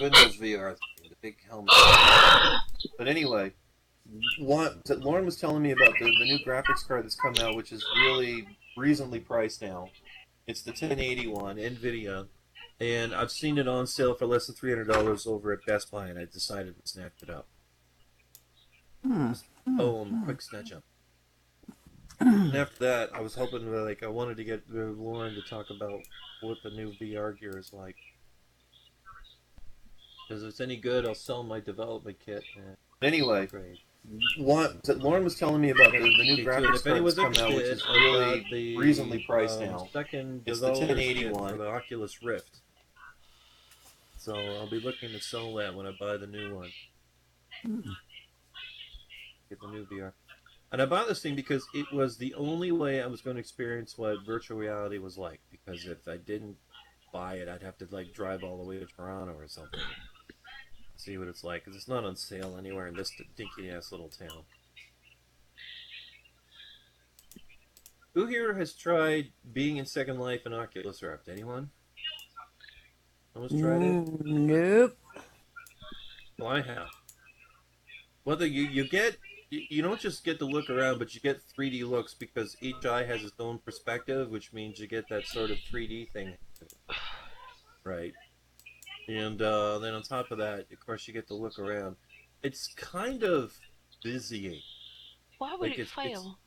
Windows VR thing, the big helmet. But anyway, Lauren was telling me about the new graphics card that's come out, which is really reasonably priced now. It's the 1080 NVIDIA, and I've seen it on sale for less than $300 over at Best Buy, and I decided to snap it up. Hmm. Just boom, quick snatch up. And after that, I was hoping I wanted to get Lauren to talk about what the new VR gear is like. Because if it's any good, I'll sell my development kit. Anyway, great. Lauren was telling me about the new graphics card that's come out, which is really reasonably priced now. It's the 1080 for the Oculus Rift. So I'll be looking to sell that when I buy the new one. Get the new VR. And I bought this thing because it was the only way I was going to experience what virtual reality was like. Because if I didn't buy it, I'd have to drive all the way to Toronto or something. See what it's like. Because it's not on sale anywhere in this dinky ass little town. Who here has tried being in Second Life and Oculus Rift? Anyone? Almost tried it? Nope. Well, I have. Whether you get you don't just get to look around, but you get 3D looks because each eye has its own perspective, which means you get that sort of 3D thing, right? And then on top of that, of course, you get to look around. It's kind of dizzying. Why would it fail?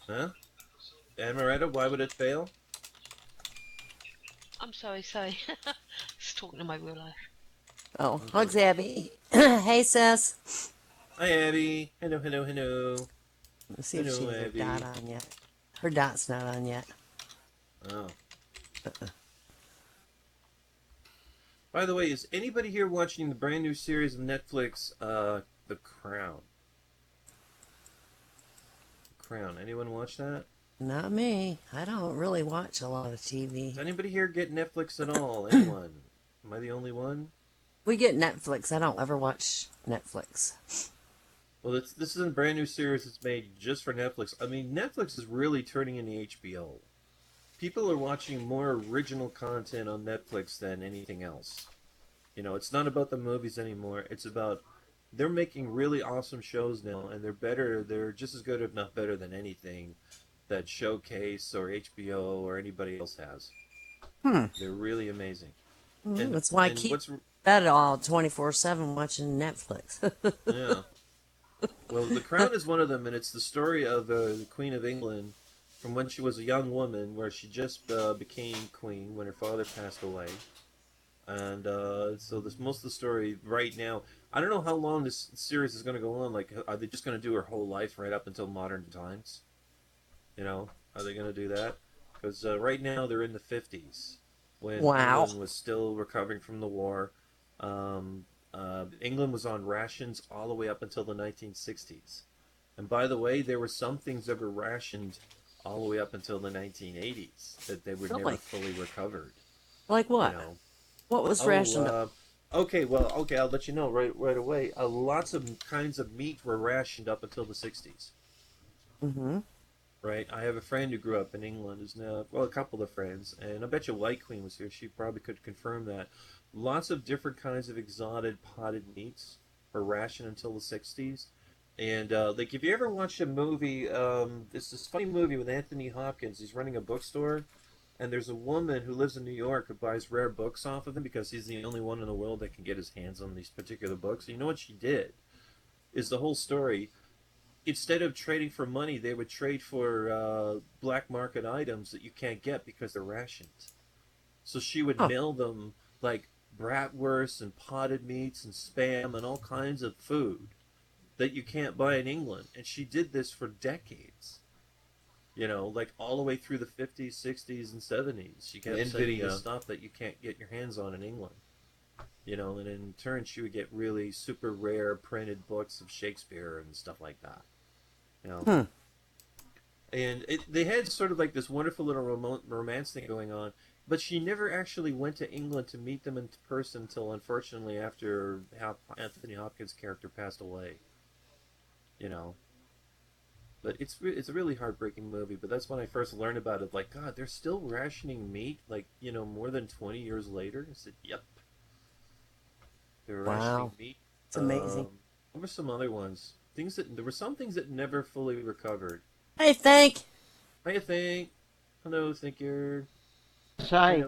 Huh? Amaretta, why would it fail? I'm sorry. Just talking to my real life. Oh, hugs, Abby. Hey, sis. Hi, Abby. Hello. Let's see if she has her dot on yet. Her dot's not on yet. Oh. By the way, is anybody here watching the brand new series of Netflix, The Crown? The Crown. Anyone watch that? Not me. I don't really watch a lot of TV. Does anybody here get Netflix at all? Anyone? Am I the only one? We get Netflix. I don't ever watch Netflix. Well, this is a brand new series that's made just for Netflix. I mean, Netflix is really turning into HBO. People are watching more original content on Netflix than anything else. You know, it's not about the movies anymore. It's about they're making really awesome shows now, and they're better. They're just as good, if not better, than anything that Showcase or HBO or anybody else has. They're really amazing. And that's why I keep that all 24/7 watching Netflix. Yeah. Well, The Crown is one of them, and it's the story of the Queen of England from when she was a young woman, where she just became queen when her father passed away. And so most of the story right now, I don't know how long this series is going to go on. Like, are they just going to do her whole life right up until modern times? You know, are they going to do that? Because right now they're in the 50s, when England was still recovering from the war. England was on rations all the way up until the 1960s. And by the way, there were some things that were rationed all the way up until the 1980s that they were never fully recovered. Like what? You know? What was rationed? Okay, I'll let you know right away. Lots of kinds of meat were rationed up until the 60s. Mm-hmm. Right? I have a friend who grew up in England, who's now, well, a couple of friends, and I bet you White Queen was here. She probably could confirm that. Lots of different kinds of exotic potted meats were rationed until the 60s. And, like, if you ever watched a movie, there's this funny movie with Anthony Hopkins. He's running a bookstore, and there's a woman who lives in New York who buys rare books off of him because he's the only one in the world that can get his hands on these particular books. And you know what she did? Is the whole story. Instead of trading for money, they would trade for black market items that you can't get because they're rationed. So she would mail them, like, bratwursts and potted meats and spam and all kinds of food that you can't buy in England. And she did this for decades. You know, like all the way through the 50s, 60s, and 70s. She kept sending the stuff that you can't get your hands on in England. You know, and in turn she would get really super rare printed books of Shakespeare and stuff like that. You know? And they had sort of like this wonderful little romance thing going on. But she never actually went to England to meet them in person until, unfortunately, after Anthony Hopkins' character passed away. You know, but it's a really heartbreaking movie. But that's when I first learned about it. Like, God, they're still rationing meat, like, you know, more than 20 years later. I said, yep. They were rationing Wow. meat. It's amazing. What were some other ones? There were some things that never fully recovered. Hey, thank. How you think? Hello, thinker. Hi.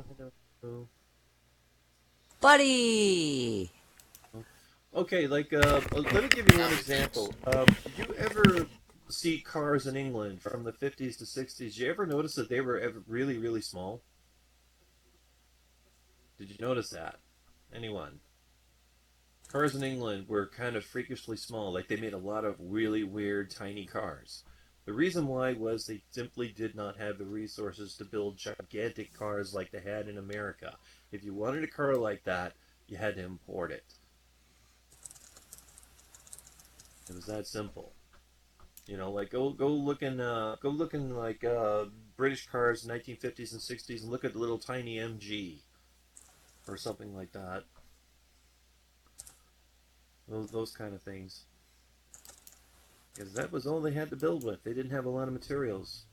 Hello. Buddy. Okay, like, let me give you one example. Did you ever see cars in England from the 50s to 60s? Did you ever notice that they were really, really small? Did you notice that? Anyone? Cars in England were kind of freakishly small. Like, they made a lot of really weird, tiny cars. The reason why was they simply did not have the resources to build gigantic cars like they had in America. If you wanted a car like that, you had to import it. It was that simple. You know, like go look in like British cars in 1950s and 60s and look at the little tiny MG or something like that. Those kind of things. Because that was all they had to build with. They didn't have a lot of materials.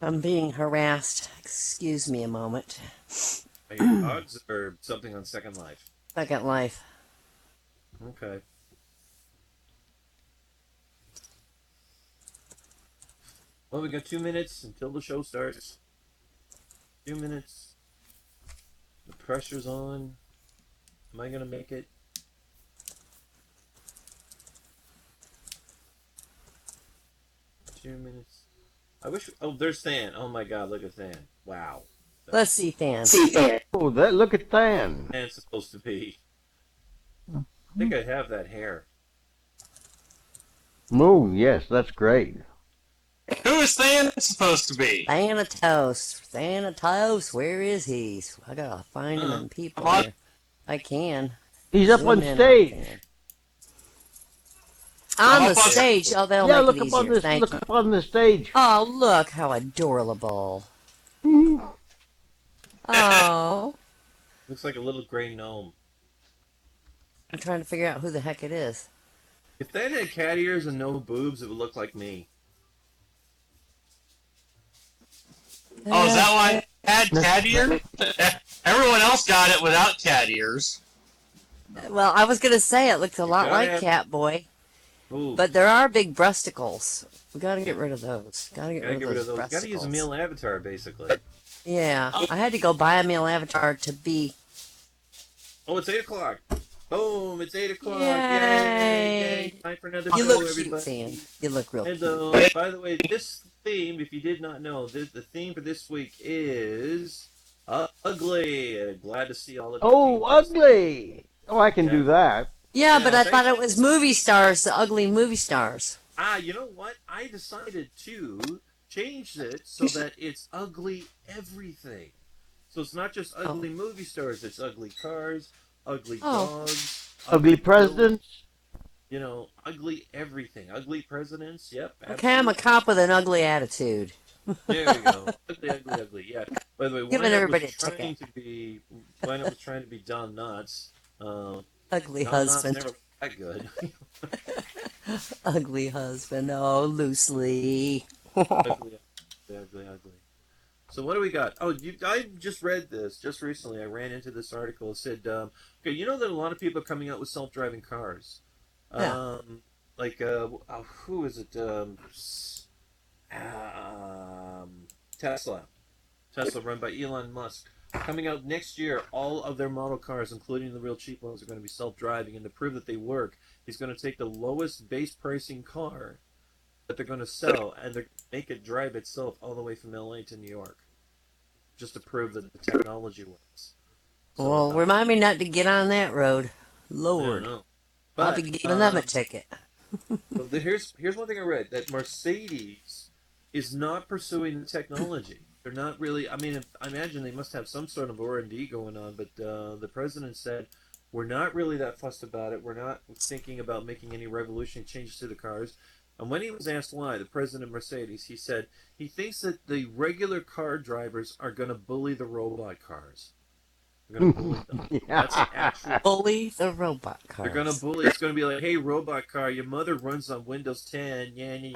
I'm being harassed. Excuse me a moment. By your dogs or something on Second Life? Second Life. Okay. Well, we got 2 minutes until the show starts. 2 minutes. The pressure's on. Am I gonna make it? Two minutes. I wish. Oh, there's Than. Oh my God, look at Than. Wow. Let's see, Than. Oh, look at Than. Than's supposed to be. I think I have that hair. Oh, yes, that's great. Who is Than supposed to be? Thanatos. Thanatos. Where is he? I gotta find him in people here. I can. He's up Zoom on in stage. On the stage. Oh, they'll Yeah, make look it up easier. on this. Thank Look you. up on the stage. Oh, look how adorable. Oh. Looks like a little gray gnome. I'm trying to figure out who the heck it is. If Than had cat ears and no boobs, it would look like me. Oh, is that why I had cat ears? Everyone else got it without cat ears. Well, I was gonna say it looked a lot like Catboy, Ooh. but there are big breasticles. We gotta get rid of those. Gotta get rid of those breasticles. Gotta use a male avatar, basically. Yeah, I had to go buy a male avatar to be. Oh, it's 8 o'clock. Boom! It's 8 o'clock. Yay! Yay! Time for another You show, look everybody. cute, Sam. You look real Hello. cute. By the way, this theme, if you did not know, the theme for this week is ugly. Glad to see all of you. Oh, ugly. Oh, I can do that. Yeah, but I thanks. thought it was movie stars, the ugly movie stars. You know what? I decided to change it so that it's ugly everything. So it's not just ugly movie stars, it's ugly cars, ugly dogs, Ugly presidents. You know, ugly everything. Ugly presidents, yep. Okay, I'm a cop with an ugly attitude. There we go. Ugly, yeah. By the way, Giving everybody a Wynette ticket. was trying to be Don Knotts. Ugly Don husband. Knotts never that good. Ugly husband. Oh, loosely. ugly. So what do we got? Oh, I just read this just recently. I ran into this article. It said, okay, you know that a lot of people are coming out with self-driving cars. Yeah. Who is it? Tesla. Tesla, run by Elon Musk. Coming out next year, all of their model cars, including the real cheap ones, are going to be self-driving. And to prove that they work, he's going to take the lowest base pricing car that they're going to sell, and they're going to make it drive itself all the way from LA to New York, just to prove that the technology works. So, Well, remind me not to get on that road. Lord. I don't know. I'll be giving them a ticket. Well, here's one thing I read, that Mercedes is not pursuing the technology. They're not really. I mean, I imagine they must have some sort of R&D going on, but the president said, we're not really that fussed about it. We're not thinking about making any revolutionary changes to the cars. And when he was asked why, the president of Mercedes, he said he thinks that the regular car drivers are going to bully the robot cars. They're going to bully them. That's an actual... Bully the robot cars. They're going to bully. It's going to be like, hey, robot car, your mother runs on Windows 10. Yeah.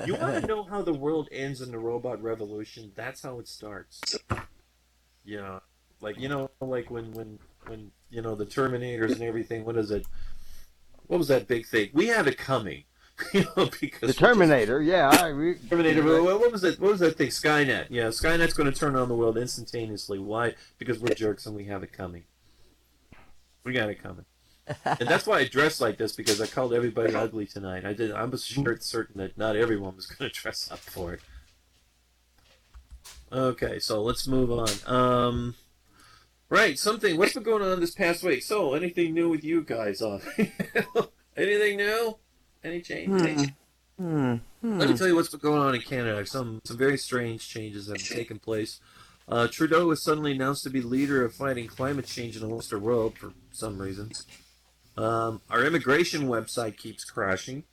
You want to know how the world ends in the robot revolution? That's how it starts. Yeah, like like when the Terminators and everything. What is it? What was that big thing? We have it coming. Because The Terminator, yeah. Terminator. What was it? What was that thing? Skynet. Yeah, Skynet's going to turn on the world instantaneously. Why? Because we're jerks and we have it coming. We got it coming. And that's why I dressed like this, because I called everybody ugly tonight. I was certain that not everyone was going to dress up for it. Okay, so let's move on. Right, what's been going on this past week? So, anything new with you guys? Anything new? Any change? Let me tell you what's been going on in Canada. Some very strange changes have taken place. Trudeau was suddenly announced to be leader of fighting climate change in the Western world for some reasons. Our immigration website keeps crashing.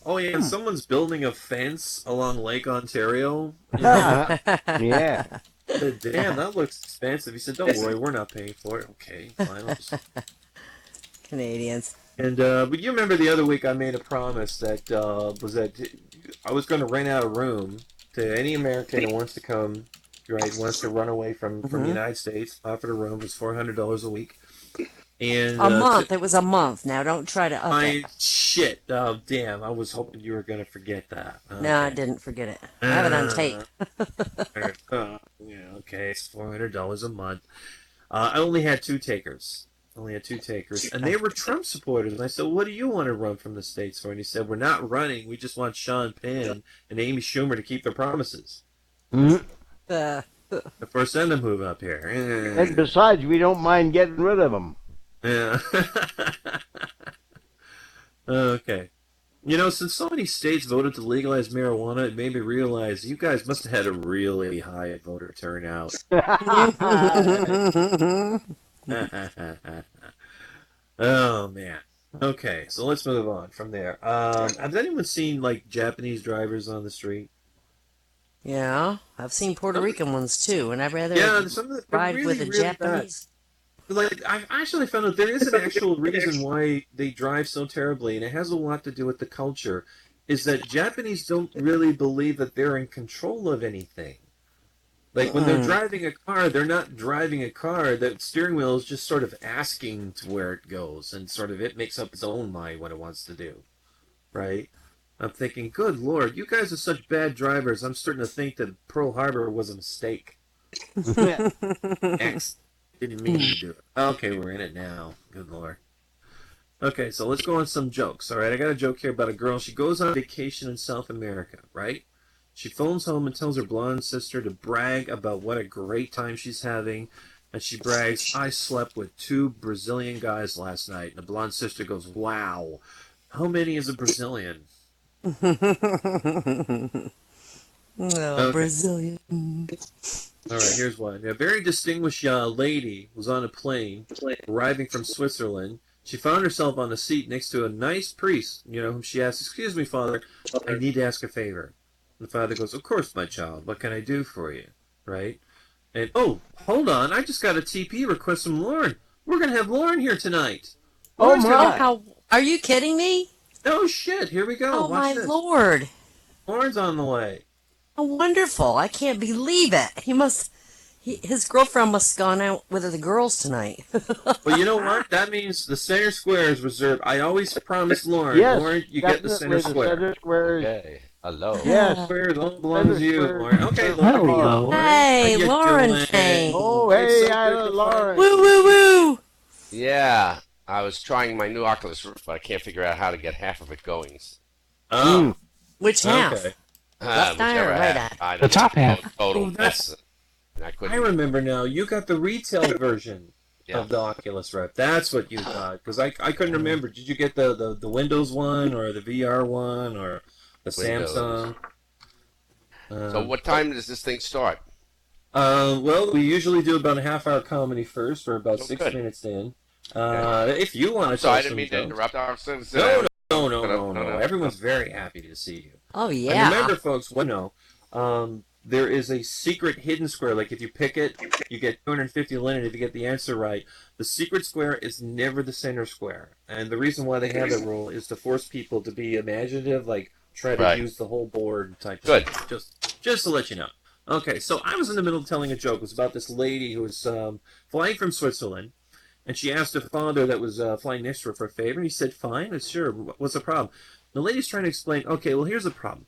Oh yeah, and someone's building a fence along Lake Ontario. Yeah. Damn, that looks expensive. He said, "Don't worry, we're not paying for it." Okay, fine. Canadians. And but you remember the other week I made a promise that I was going to rent out a room to any American who wants to come, right? Wants to run away from the United States. Offered a room. It was $400 a week. And A month. It was a month. Now don't try to up it. Shit. Oh damn! I was hoping you were going to forget that. Okay. No, I didn't forget it. I have it on tape. Yeah. Okay. It's $400 a month. I only had two takers. And they were Trump supporters. And I said, "What do you want to run from the States for?" And he said, "We're not running. We just want Sean Penn and Amy Schumer to keep their promises." Force them to move up here. And besides, we don't mind getting rid of them. Yeah. Okay. Since so many states voted to legalize marijuana, it made me realize you guys must have had a really high voter turnout. Oh man. Okay, so let's move on from there. Has anyone seen like Japanese drivers on the street? Yeah, I've seen Puerto Rican ones too, and I'd rather ride really, with a really Japanese. bad. Like I actually found out there is an actual reason why they drive so terribly, and it has a lot to do with the culture. Is that Japanese don't really believe that they're in control of anything. Like when they're driving a car, they're not driving a car. The steering wheel is just sort of asking to where it goes, and sort of it makes up its own mind what it wants to do, right? I'm thinking, good Lord, you guys are such bad drivers. I'm starting to think that Pearl Harbor was a mistake. X didn't mean to do it. Okay, we're in it now. Good Lord. Okay, so let's go on some jokes. All right, I got a joke here about a girl. She goes on vacation in South America, right? She phones home and tells her blonde sister to brag about what a great time she's having. And she brags, "I slept with 2 Brazilian guys last night." And the blonde sister goes, "Wow, how many is a Brazilian?" Oh, Brazilian. All right, here's one. A very distinguished lady was on a plane arriving from Switzerland. She found herself on a seat next to a nice priest, whom she asked, "Excuse me, Father, I need to ask a favor." The father goes, "Of course, my child. What can I do for you?" Right? And, oh, hold on. I just got a TP request from Lauren. We're going to have Lauren here tonight. Oh, my. Are you kidding me? Oh, shit. Here we go. Oh, Watch my this. Lord. Lauren's on the way. Oh, wonderful. I can't believe it. His girlfriend must have gone out with the girls tonight. Well, you know what? That means the center square is reserved. I always promise Lauren. Yes, Lauren, you get the center square. Center square. Okay. Hello. Yes. Square don't belong to you, Lauren. Okay, Lauren. Hello. Hey, How you Lauren doing? came. Oh, It's hey, so good to Lauren. Woo, woo, woo. Yeah, I was trying my new Oculus Rift, but I can't figure out how to get half of it going. Oh, Which half? okay. Left eye or Whichever right half. eye? I don't The top know. half. Total. Oh, that's- I couldn't. I remember now. You got the retail version Yeah. of the Oculus Rift. That's what you got. Because I couldn't remember. Did you get the Windows one or the VR one or the Windows. Samsung? So what time does this thing start? Well, we usually do about a half-hour comedy first. We're about Oh, 6 good. minutes in. Okay. If you want to So tell I didn't some mean to jokes. interrupt our service. No. Everyone's very happy to see you. Oh, And yeah. remember, folks, there is a secret hidden square. Like, if you pick it, you get 250 linen if you get the answer right. The secret square is never the center square. And the reason why they have that rule is to force people to be imaginative, like, try to Right. use the whole board type Good. thing. Just to let you know. Okay, so I was in the middle of telling a joke. It was about this lady who was flying from Switzerland, and she asked her father that was flying next to her for a favor, and he said, fine, it's sure, what's the problem? The lady's trying to explain, okay, well, here's the problem.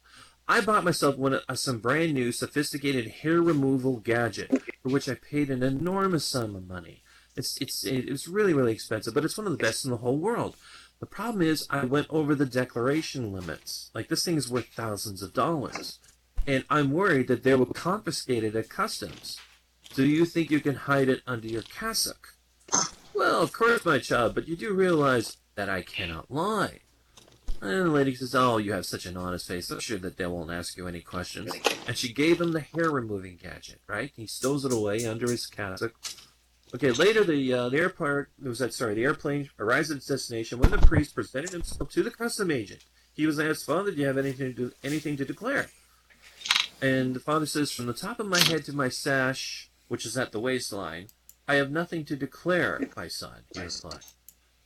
I bought myself some brand new sophisticated hair removal gadget for which I paid an enormous sum of money. It's really, really expensive, but it's one of the best in the whole world. The problem is I went over the declaration limits. Like, this thing is worth thousands of dollars. And I'm worried that they will confiscate it at customs. Do you think you can hide it under your cassock? Well, of course, my child, but you do realize that I cannot lie. And the lady says, oh, you have such an honest face. I'm sure that they won't ask you any questions. And she gave him the hair-removing gadget, right? He stows it away under his cassock. Okay, later the airplane arrives at its destination when the priest presented himself to the custom agent. He was asked, Father, do you have anything to declare? And the father says, from the top of my head to my sash, which is at the waistline, I have nothing to declare, my son, he replied.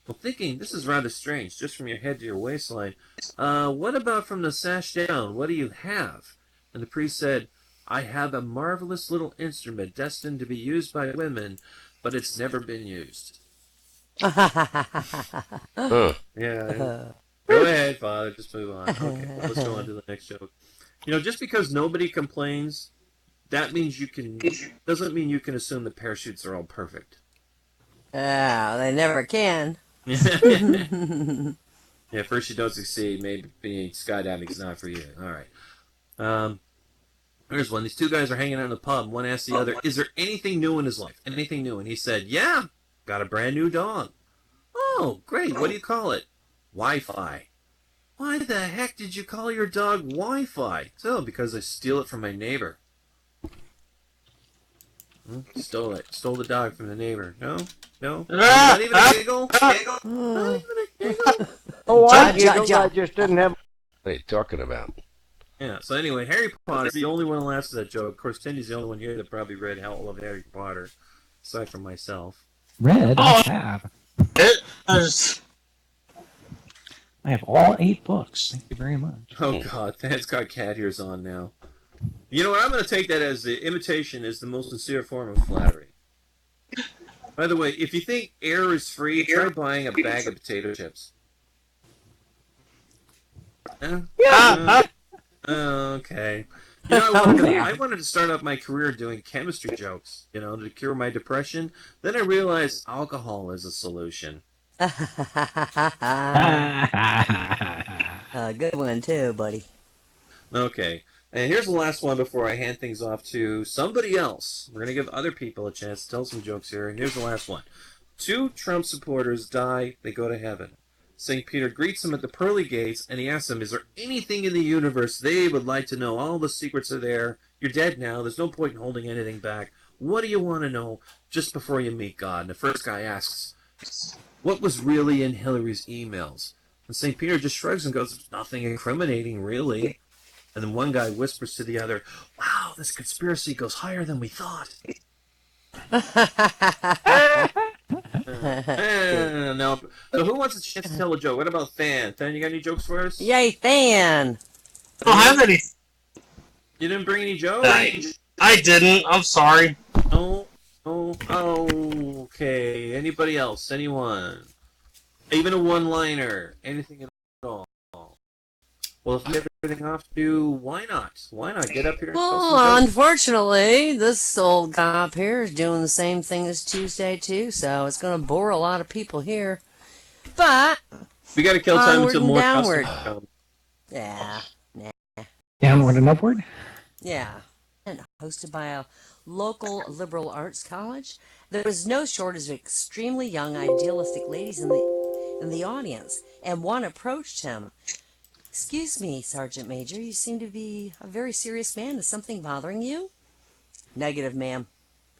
Well, thinking, this is rather strange, just from your head to your waistline. What about from the sash down? What do you have? And the priest said, I have a marvelous little instrument destined to be used by women, but it's never been used. Huh. Yeah. Go ahead, Father. Just move on. Okay, let's go on to the next joke. You know, just because nobody complains, doesn't mean you can assume the parachutes are all perfect. They never can. Yeah, first you don't succeed. Maybe skydiving is not for you. All right. Here's one. These two guys are hanging out in the pub. One asks the other, is there anything new in his life? Anything new? And he said, yeah, got a brand new dog. Oh, great. What do you call it? Wi-Fi. Why the heck did you call your dog Wi-Fi? So, because I steal it from my neighbor. Stole it. Stole the dog from the neighbor. No? Not even a giggle? Not even a giggle? Oh, I Ja- giggled. ja- I just didn't have. What are you talking about? Yeah, so anyway, Harry Potter's the only one who laughs at that joke. Of course, Tindy's the only one here that probably read all of Harry Potter, aside from myself. Read? I have. It is. I have all 8 books. Thank you very much. Oh, God, that's got cat ears on now. You know what? I'm going to take that as the imitation is the most sincere form of flattery. By the way, if you think air is free, try buying a bag of potato chips. Okay. You know, I wanted to start off my career doing chemistry jokes, to cure my depression. Then I realized alcohol is a solution. Good one too, buddy. Okay. And here's the last one before I hand things off to somebody else. We're going to give other people a chance to tell some jokes here. And here's the last one. 2 Trump supporters die, they go to heaven. St. Peter greets them at the pearly gates, and he asks them, is there anything in the universe they would like to know? All the secrets are there. You're dead now. There's no point in holding anything back. What do you want to know just before you meet God? And the first guy asks, what was really in Hillary's emails? And St. Peter just shrugs and goes, nothing incriminating, really. And then one guy whispers to the other, wow, this conspiracy goes higher than we thought. No. So who wants a chance to tell a joke? What about Than? Than, you got any jokes for us? Yay, Than! I don't have any. You didn't bring any jokes? I didn't. I'm sorry. Oh, okay. Anybody else? Anyone? Even a one-liner? Anything at all? Well, if you have everything off to, why not? Why not get up here and tell some Well, jokes? unfortunately, this old cop here is doing the same thing as Tuesday too, so it's going to bore a lot of people here. But We got to kill time onward until and more downward. customers come. yeah, Downward and upward? yeah, and hosted by a local liberal arts college, there was no shortage of extremely young, idealistic ladies in the audience, and one approached him. Excuse me, Sergeant Major, you seem to be a very serious man. Is something bothering you? Negative, ma'am.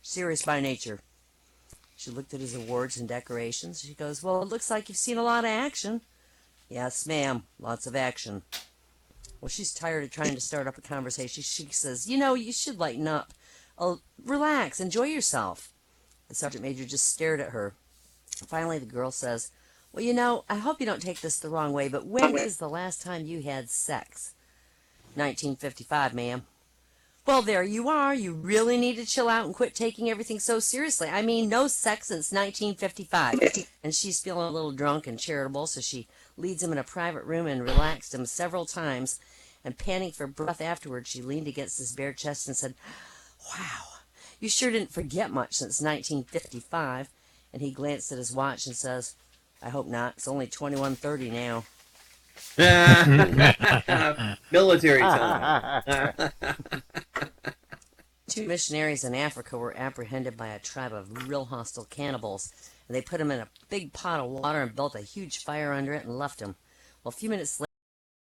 Serious by nature. She looked at his awards and decorations. She goes, well, it looks like you've seen a lot of action. Yes, ma'am. Lots of action. Well, she's tired of trying to start up a conversation. She says, you should lighten up. Oh, relax. Enjoy yourself. The Sergeant Major just stared at her. Finally, the girl says, Well, you know, I hope you don't take this the wrong way, but when is the last time you had sex? 1955, ma'am. Well, there you are. You really need to chill out and quit taking everything so seriously. I mean, no sex since 1955. And she's feeling a little drunk and charitable, so she leads him in a private room and relaxed him several times. And panting for breath afterwards, she leaned against his bare chest and said, "Wow, you sure didn't forget much since 1955. And he glanced at his watch and says, "I hope not. It's only 21:30 now." Military time. Two missionaries in Africa were apprehended by a tribe of real hostile cannibals, and they put him in a big pot of water and built a huge fire under it and left him. Well, a few minutes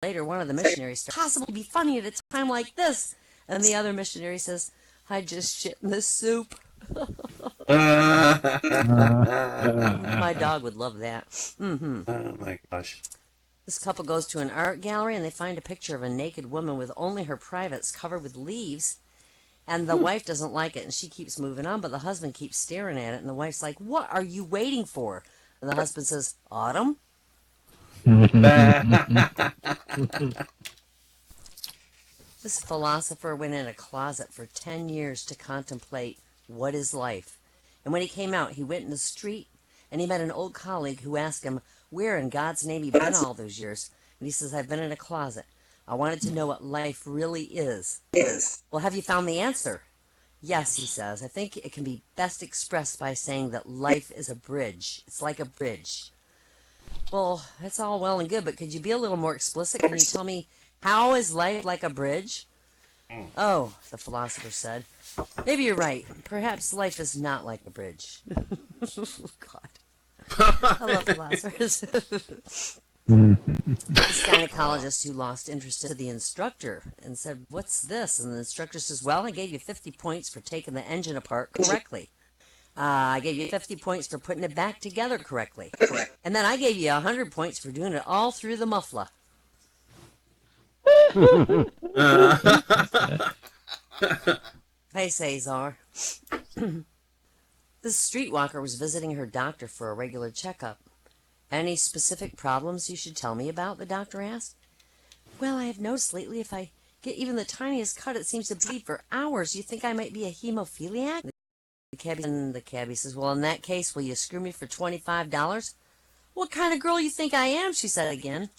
later, one of the missionaries said, "Possibly be funny at a time like this," and the other missionary says, "I just shit in the soup." My dog would love that. Oh my gosh. This couple goes to an art gallery and they find a picture of a naked woman with only her privates covered with leaves. And the wife doesn't like it and she keeps moving on, but the husband keeps staring at it. And the wife's like, "What are you waiting for?" And the husband says, "Autumn." This philosopher went in a closet for 10 years to contemplate what is life. And when he came out, he went in the street and he met an old colleague who asked him, "Where in God's name have you been all those years?" And he says, "I've been in a closet. I wanted to know what life really is." "Well, have you found the answer?" "Yes," he says. "I think it can be best expressed by saying that life is a bridge. It's like a bridge." Well, that's all well and good, but could you be a little more explicit? Can you tell me, how is life like a bridge? "Oh," the philosopher said, "maybe you're right. Perhaps life is not like a bridge." God. I love philosophers. This gynecologist who lost interest to the instructor and said, "What's this?" And the instructor says, "Well, I gave you 50 points for taking the engine apart correctly. I gave you 50 points for putting it back together correctly. And then I gave you 100 points for doing it all through the muffler." Hey, Cesar. This streetwalker was visiting her doctor for a regular checkup. "Any specific problems you should tell me about?" the doctor asked. "Well, I have noticed lately if I get even the tiniest cut, it seems to bleed for hours. You think I might be a hemophiliac?" The cabbie says, "Well, in that case, will you screw me for $25? "What kind of girl you think I am?" she said again.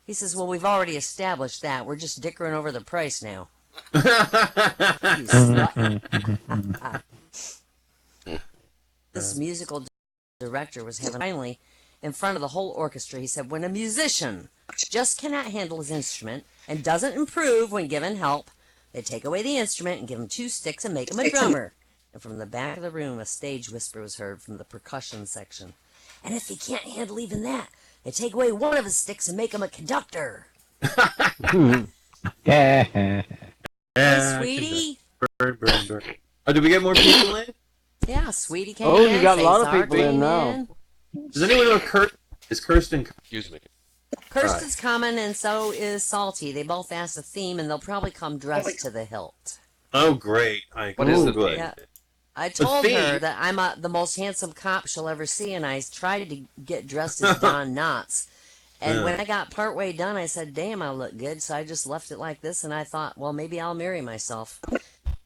He says, "Well, we've already established that. We're just dickering over the price now." You slut. This musical director was having finally in front of the whole orchestra. He said, "When a musician just cannot handle his instrument and doesn't improve when given help, they take away the instrument and give him 2 sticks and make him a drummer." And from the back of the room, a stage whisper was heard from the percussion section, "And if he can't handle even that, they take away one of his sticks and make him a conductor." Hey, sweetie. Burn. Oh, did we get more people in? Yeah, sweetie came Oh, in. you got a lot of Cesar people in came now. in. Does anyone know is Kirsten? Excuse me. Kirsten's coming, and so is Salty. They both asked a theme, and they'll probably come dressed to the hilt. Oh, great. What is the good. Yeah. I told her theme? that I'm the most handsome cop she'll ever see, and I tried to get dressed as Don Knotts. And when I got partway done, I said, "Damn, I look good." So I just left it like this, and I thought, well, maybe I'll marry myself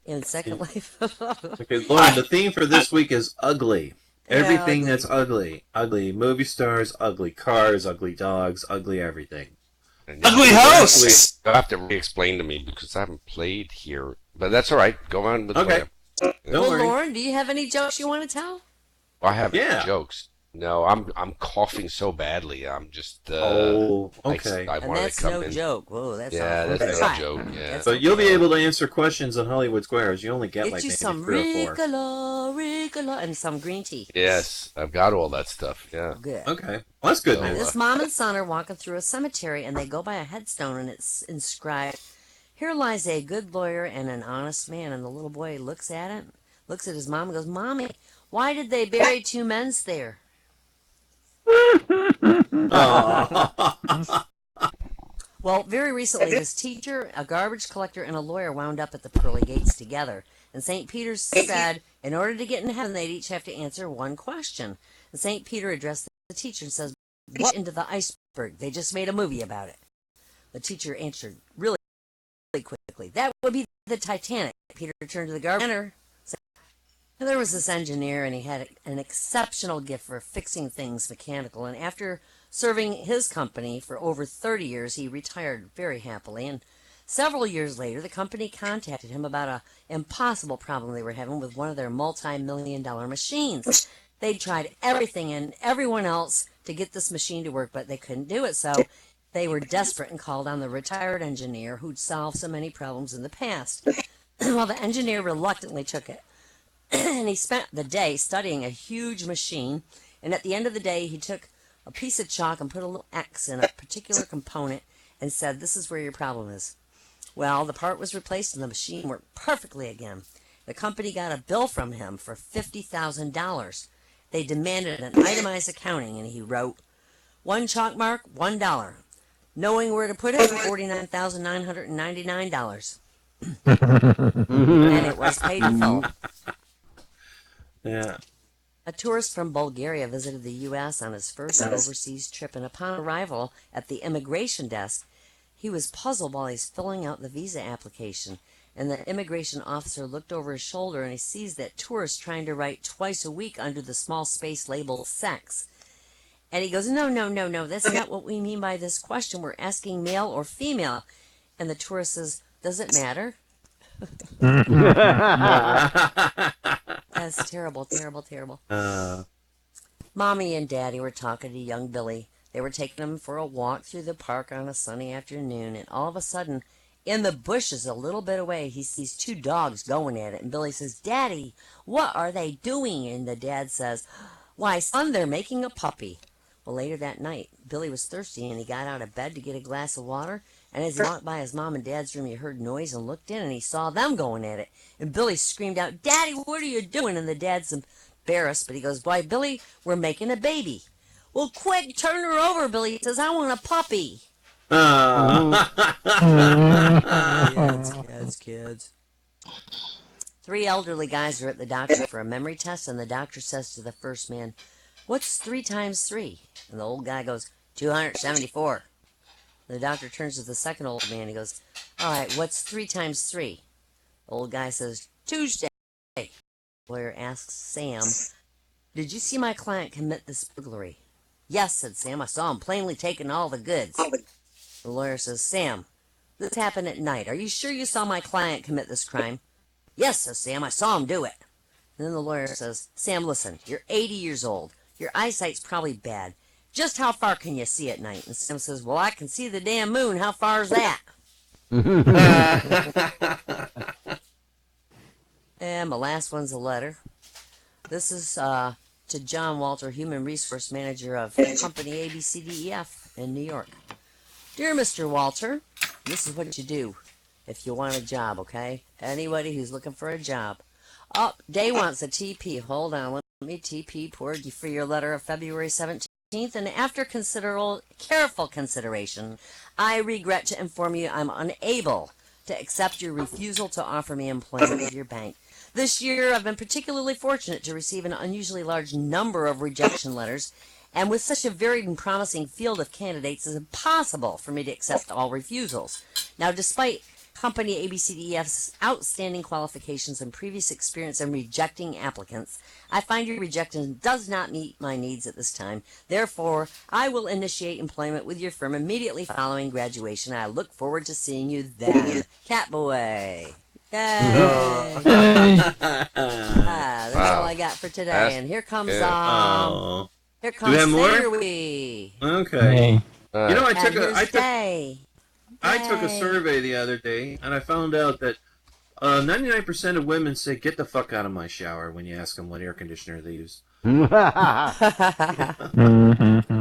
in Second Life. Okay, Lauren, the theme for this week is ugly. Everything ugly. that's ugly. Ugly movie stars, ugly cars, ugly dogs, ugly everything. Ugly hosts! You'll have to re-explain to me because I haven't played here. But that's all right. Go on with Okay. whatever. Don't Well, worry. Lauren, do you have any jokes you want to tell? I have Yeah. jokes. No, I'm coughing so badly. I'm just. Oh, okay. I And wanted that's to come no in. joke. Whoa, that's Yeah, awful. that's Okay. no joke. Yeah. That's But you'll be okay. able to answer questions on Hollywood Squares. You only get Get like you maybe some 3 or 4. Ricola, and some green tea. Yes, I've got all that stuff. Yeah. Good. Okay. Well, that's good So, news. This mom and son are walking through a cemetery, and they go by a headstone, and it's inscribed, "Here lies a good lawyer and an honest man." And the little boy looks at it, looks at his mom, and goes, "Mommy, why did they bury 2 men there?" Aw. Well, very recently, this teacher, a garbage collector, and a lawyer wound up at the pearly gates together. And St. Peter's said, in order to get into heaven, they'd each have to answer one question. And St. Peter addressed the teacher and says, What into the iceberg? They just made a movie about it. The teacher answered really quickly. That would be the Titanic. Peter turned to the gardener. There was this engineer, and he had an exceptional gift for fixing things mechanical. And after serving his company for over 30 years, he retired very happily. And several years later, the company contacted him about an impossible problem they were having with one of their multi-million-dollar machines. They'd tried everything and everyone else to get this machine to work, but they couldn't do it. So they were desperate and called on the retired engineer who'd solved so many problems in the past. Well, the engineer reluctantly took it. And he spent the day studying a huge machine, and at the end of the day he took a piece of chalk and put a little X in a particular component and said, "This is where your problem is." Well, the part was replaced and the machine worked perfectly again. The company got a bill from him for $50,000. They demanded an itemized accounting, and he wrote, "One chalk mark, $1. Knowing where to put it, $49,999. And it was paid in full. Yeah. A tourist from Bulgaria visited the U.S. on his first overseas trip, and upon arrival at the immigration desk, he was puzzled while he's filling out the visa application. And the immigration officer looked over his shoulder, and he sees that tourist trying to write twice a week under the small space labeled sex. And he goes, no, that's not what we mean by this question. We're asking male or female. And the tourist says, "Does it matter?" That's terrible. Mommy and Daddy were talking to young Billy. They were taking him for a walk through the park on a sunny afternoon, and all of a sudden, in the bushes a little bit away, he sees two dogs going at it, and Billy says, "Daddy, what are they doing?" And the dad says, "Why, son, they're making a puppy." Well, later that night, Billy was thirsty, and he got out of bed to get a glass of water, and as he walked by his mom and dad's room, he heard noise and looked in, and he saw them going at it. And Billy screamed out, "Daddy, what are you doing?" And the dad's embarrassed, but he goes, "Why, Billy, we're making a baby." "Well, quick, turn her over," Billy says. "I want a puppy." Kids. Three elderly guys are at the doctor for a memory test, and the doctor says to the first man, "What's 3 times 3? And the old guy goes, 274. The doctor turns to the second old man and he goes, "All right, what's 3 times 3? The old guy says, "Tuesday." The lawyer asks Sam, "Did you see my client commit this burglary?" "Yes," said Sam. "I saw him plainly taking all the goods." The lawyer says, "Sam, this happened at night. Are you sure you saw my client commit this crime?" "Yes," says Sam. "I saw him do it." And then the lawyer says, "Sam, listen, you're 80 years old. Your eyesight's probably bad. Just how far can you see at night?" And Sam says, "Well, I can see the damn moon. How far is that?" And my last one's a letter. This is to John Walter, Human Resource Manager of Company ABCDEF in New York. "Dear Mr. Walter, this is what you do if you want a job, okay? Anybody who's looking for a job. Oh, Day wants a TP. Hold on, let me TP poured you for your letter of February 17th, and after careful consideration, I regret to inform you I'm unable to accept your refusal to offer me employment with your bank. This year, I've been particularly fortunate to receive an unusually large number of rejection letters, and with such a varied and promising field of candidates, it's impossible for me to accept all refusals. Now, despite Company ABCDEF's outstanding qualifications and previous experience in rejecting applicants, I find your rejection does not meet my needs at this time. Therefore, I will initiate employment with your firm immediately following graduation. I look forward to seeing you then. Catboy. Yay! That's all I got for today. And here comes do we have more? Sayerwee. Okay. You know, I took a Yay. survey the other day, and I found out that 99% of women say, "Get the fuck out of my shower," when you ask them what air conditioner they use.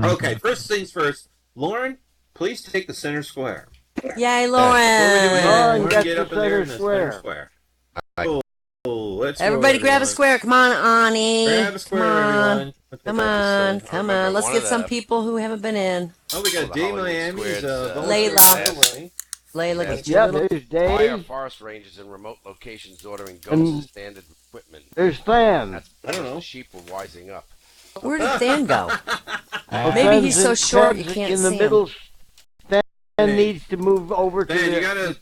Okay, first things first. Lauren, please take the center square. Yay, Lauren, Lauren! get Get the up in there in the center center square. I- Let's Everybody roll, grab a everyone. square. Come on, Ani. Grab a square, everyone. That's what Come I have on. to say. Come remember on. Let's one get of some the- people who haven't been in. Oh, we got the Dave Hollywood Miami's Squares, Layla. Layla. Get Yeah, your little... there's Fire Dave. forest rangers in remote locations ordering guns And and standard equipment. There's Stan. That's I don't because know. the sheep were wising up. Where did Than go? Maybe he's so short you can't in the see middle. Stan Hey. needs to move over to Dan, the you gotta.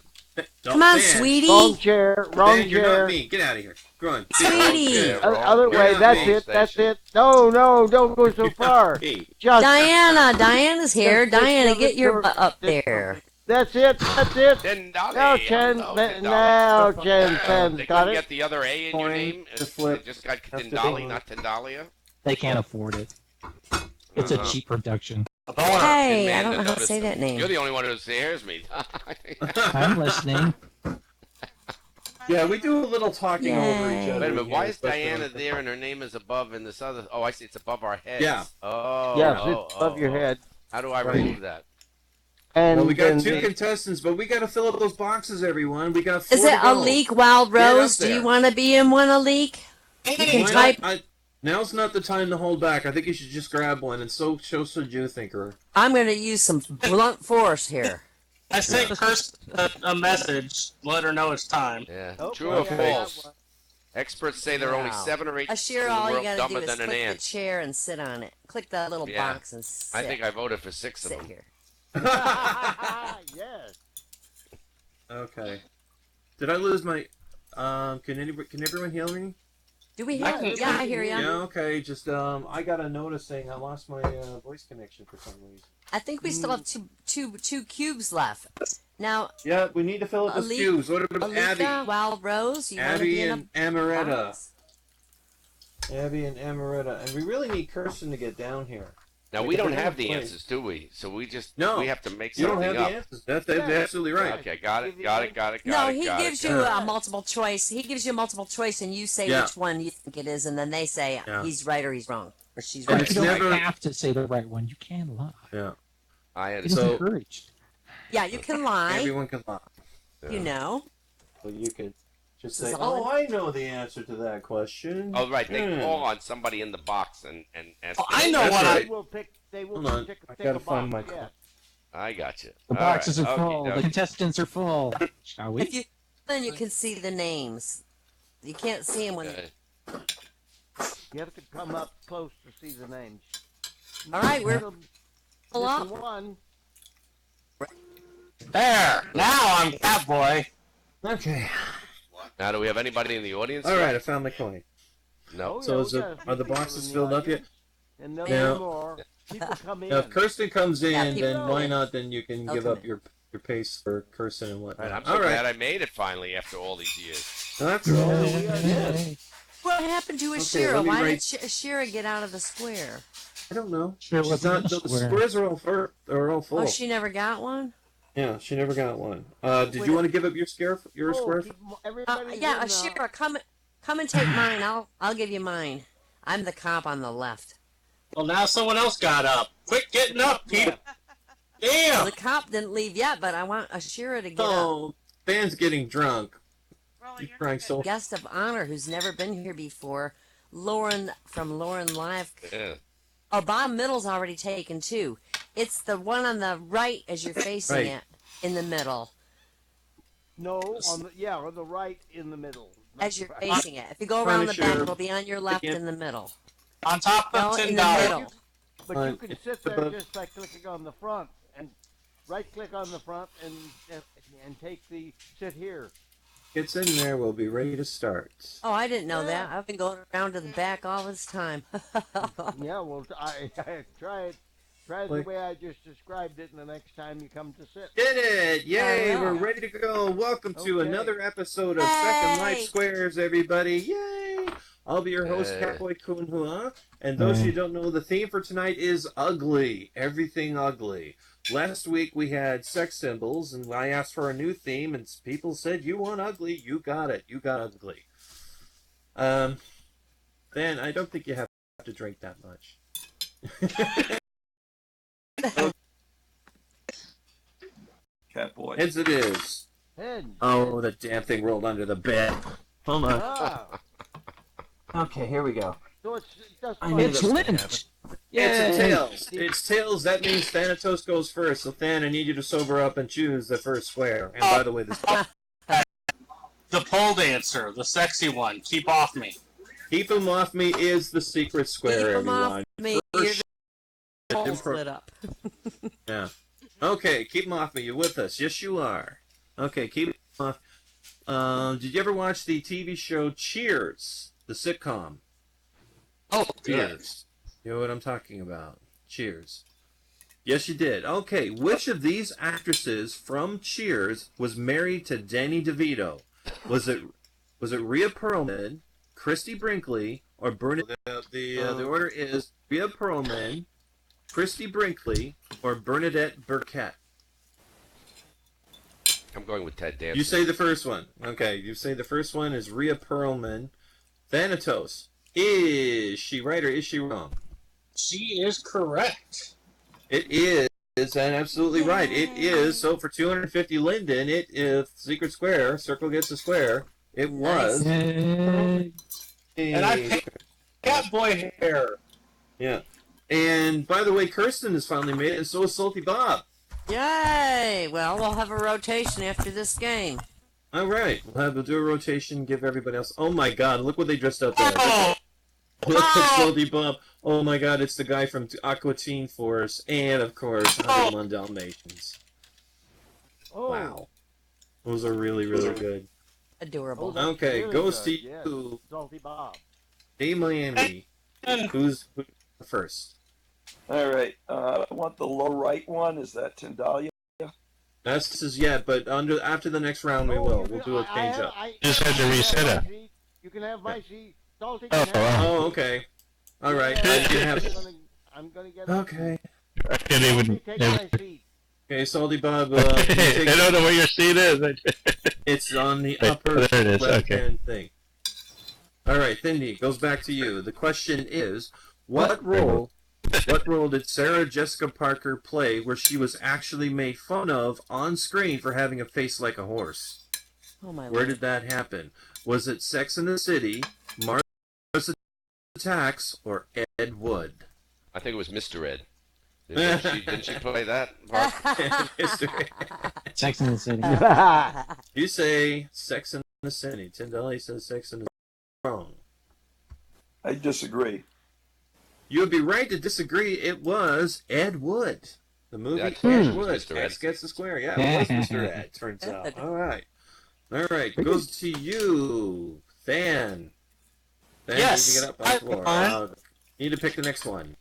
Come on, Dan, sweetie. wrong chair. Wrong Dan, you're not chair. me. Get out of here. Go on. Sweetie. Other way. You're That's not it. me. That's it. No, don't go so far. Hey. Just. Diana's here. Just Diana, shove get it your to- butt up there. That's it. That's it. Dendali. Now Chen. Hello, Now Dendali. Chen. They Got couldn't it. get the other A in your Coin name. to It flip. just got Have to Dendali, go. not Dendalia. They can't afford it. It's a Uh-huh. cheap production. Hey, Man, I don't know how to notice say that name. You're the only one who hears me. I'm listening. Yeah, we do a little talking over each Yay. other. Wait a minute, why here, is especially Diana on the- there and her name is above and this other? Oh, I see, it's above our heads. Yeah. Oh. Yes, oh, it's above your oh. head. How do I Right. remove that? And Well, we got then two the- contestants, but we got to fill up those boxes, everyone. We got 4 Is to it go. a leak, Wild Get up Rose? Do there. you want to be in one, a leak? You can Why type. not? Now's not the time to hold back. I think you should just grab one and show some Jew thinker. I'm going to use some blunt force here. I sent Kirsten a message. Let her know it's time. Yeah. Oh, True okay. or false? Experts say there are only Wow. 7 or 8 Ashira, in the all you world got to do dumber is than an click the ant. chair and sit on it. Click that little Yeah. box and sit. I think I voted for 6 of sit them. here. yes. Okay. Did I lose my? Can everyone hear me? Do we have? can- Yeah, I hear you. Yeah. Okay. Just I got a notice saying I lost my voice connection for some reason. I think we still have two cubes left. Now, Yeah, we need to fill up the Alika- queues. What about Alika, Abby? Wild Rose, you want to be Abby in and a Amaretta. box? Abby and Amaretta, and we really need Kirsten to get down here. Now, Like, we if don't we're have gonna the play- answers, do we? So we just No, we have to make You don't something have up. the answers. That's absolutely right. Okay, got it. No, he gives you got a multiple choice. He gives you a multiple choice, and you say Yeah. which one you think it is, and then they say Yeah. he's right or he's wrong, or she's And right. it's You don't never- have to say the right one. You can lie. Yeah. I It is So- encouraged. Yeah, you can lie. Everyone can lie. You know. So you could just This say, is all "Oh, I know the answer to that question." Oh, right. They Hmm. call on somebody in the box and ask. Oh, I know That's what right. They will pick. They will Hold on, pick I pick gotta a find box, my yes. I got you. The All boxes right. are full. Okey-dokey. The contestants are full. Shall we? If you then you can see the names. You can't see them when. Okay. You have to come up close to see the names. All right, we're Missing full up. one. There. Now I'm Catboy. Okay. Now, do we have anybody in the audience? All yet? right, I found my coin. No. Oh, So yeah, is we it, got a few are the people boxes in the filled up yet? audience, and there'll Yeah. be more. People come in. Now, if Kirsten comes in, Yeah, then people- why not? Then you can They'll give come up in. your pace for Kirsten and All whatnot. right, I'm so All glad right. I made it finally after all these years. After all, Yay. What happened to Okay, Ashira? let me Why write- did Ashira get out of the square? I don't know. Sure She's wasn't not. a The square. squares are all full. Oh, she never got one. Yeah, she never got one. Did Wait you a- want to give up your Oh, square? everybody's Yeah, in, Ashira, come and take mine. I'll give you mine. I'm the cop on the left. Well, now someone else got up. Quit getting up, people. Damn. The cop didn't leave yet, but I want Ashira to get up. Oh, Dan's getting drunk. He's crying so. Guest of honor who's never been here before, Lauren from Lauren Live. Yeah. Oh, Bob Middle's already taken too. It's the one on the right as you're facing Right. it, in the middle, No, on the right in the middle. as you're facing it. If you go around the Punisher. back, it'll be on your left Yep. in the middle. On top No, of in the $10. middle. But Fine. you can It's sit there above- just by clicking on the front and right click on the front and take the sit here. Gets in there, we'll be ready to start. Oh, I didn't know that. I've been going around to the back all this time. Yeah, well, I try it. Try it the Like- way I just described it, and the next time you come to sit. Did it! Yay! Oh, yeah. We're ready to go. Welcome to Okay. another episode of Yay! Second Life Squares, everybody. Yay! I'll be your host, Hey. Catboy Kunhua. And those Hey. who don't know, the theme for tonight is ugly. Everything ugly. Last week we had sex symbols, and I asked for a new theme, and people said, "You want ugly? You got it. You got ugly." Then I don't think you have to drink that much. Catboy. As it is. Head. Oh, the damn thing rolled under the bed. Hold on. Ah, Okay, here we go. so it does. I knew It's that was gonna Lynch. It's a Yay. tails. It's tails. That means Thanatos goes first. So Than, I need you to sober up and choose the first square. And by the way, this The pole dancer, the sexy one. Keep off me. keep him off me is the secret square, Keep 'em off everyone. me. First balls lit up. Yeah. Okay, keep them off me. You're with us. Yes, you are. Okay, keep them off. Did you ever watch the TV show Cheers, the sitcom? Oh, good. Cheers. You know what I'm talking about? Cheers. Yes, you did. Okay, which of these actresses from Cheers was married to Danny DeVito? Was it Rhea Perlman, Christy Brinkley, or Bernadette? The order is Rhea Perlman, Christy Brinkley, or Bernadette Burkett. I'm going with Ted Danson. You say the first one. Okay, you say the first one is Rhea Perlman. Thanatos, is she right or is she wrong? She is correct. It is, and absolutely right. It is. So for 250 Linden, it is Secret Square. Circle gets a square. It was. Yay. And I picked Catboy hair. Yeah. And by the way, Kirsten has finally made it, and so is Salty Bob. Yay! Well, we'll have a rotation after this game. All right. We'll do a rotation, give everybody else. Oh my God, look what they dressed up there. Oh, Look at Salty Bob. Oh my God, it's the guy from Aqua Teen Force, and of course, 101 Dalmatians. Oh, Wow. Those are really, really good. Adorable. that's Okay, really goes good, to yes. you. Salty Bob. Hey, Miami. Who's first? All right. I want the low right one. Is that Tendalia? This is yet, but after the next round we will. We'll do a change up. Just had to reset it. You can have my seat. Salty Oh, can have Oh, okay. All right. Yeah, You can have. I'm gonna get Okay. I can't even. Take my seat. Okay, Salty Bob. I don't know where your seat is. It's on the Wait, upper there it is, left-hand thing. All right, Cindy, goes back to you. The question is, what role did Sarah Jessica Parker play where she was actually made fun of on screen for having a face like a horse? Oh my Where Lord. did that happen? Was it Sex and the City, Mars Attacks, or Ed Wood? I think it was Mr. Ed. Didn't she play that part? Sex and the City. You say Sex and the City. Tyndall says Sex and the City. Wrong. I disagree. You would be right to disagree. It was Ed Wood. The movie That's Ed right. Wood. Mr. Ed. X gets the square. Yeah, it was Mr. Ed, turns out. All right. All right. Goes to you, Than. Than, Yes, you get up on the floor. I'm Need to pick the next one.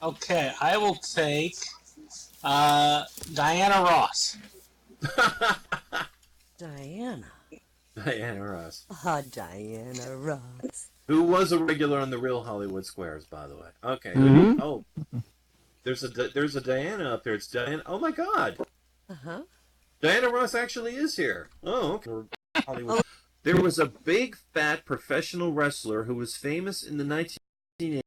Okay, I will take Diana Ross. Diana. Diana Ross. Diana Ross. Who was a regular on the Real Hollywood Squares, by the way. Okay. Mhm. Oh. There's a Diana up there. It's Diana. Oh, my God. Uh-huh. Diana Ross actually is here. Oh, okay. Hollywood. There was a big, fat professional wrestler who was famous in the 1980s.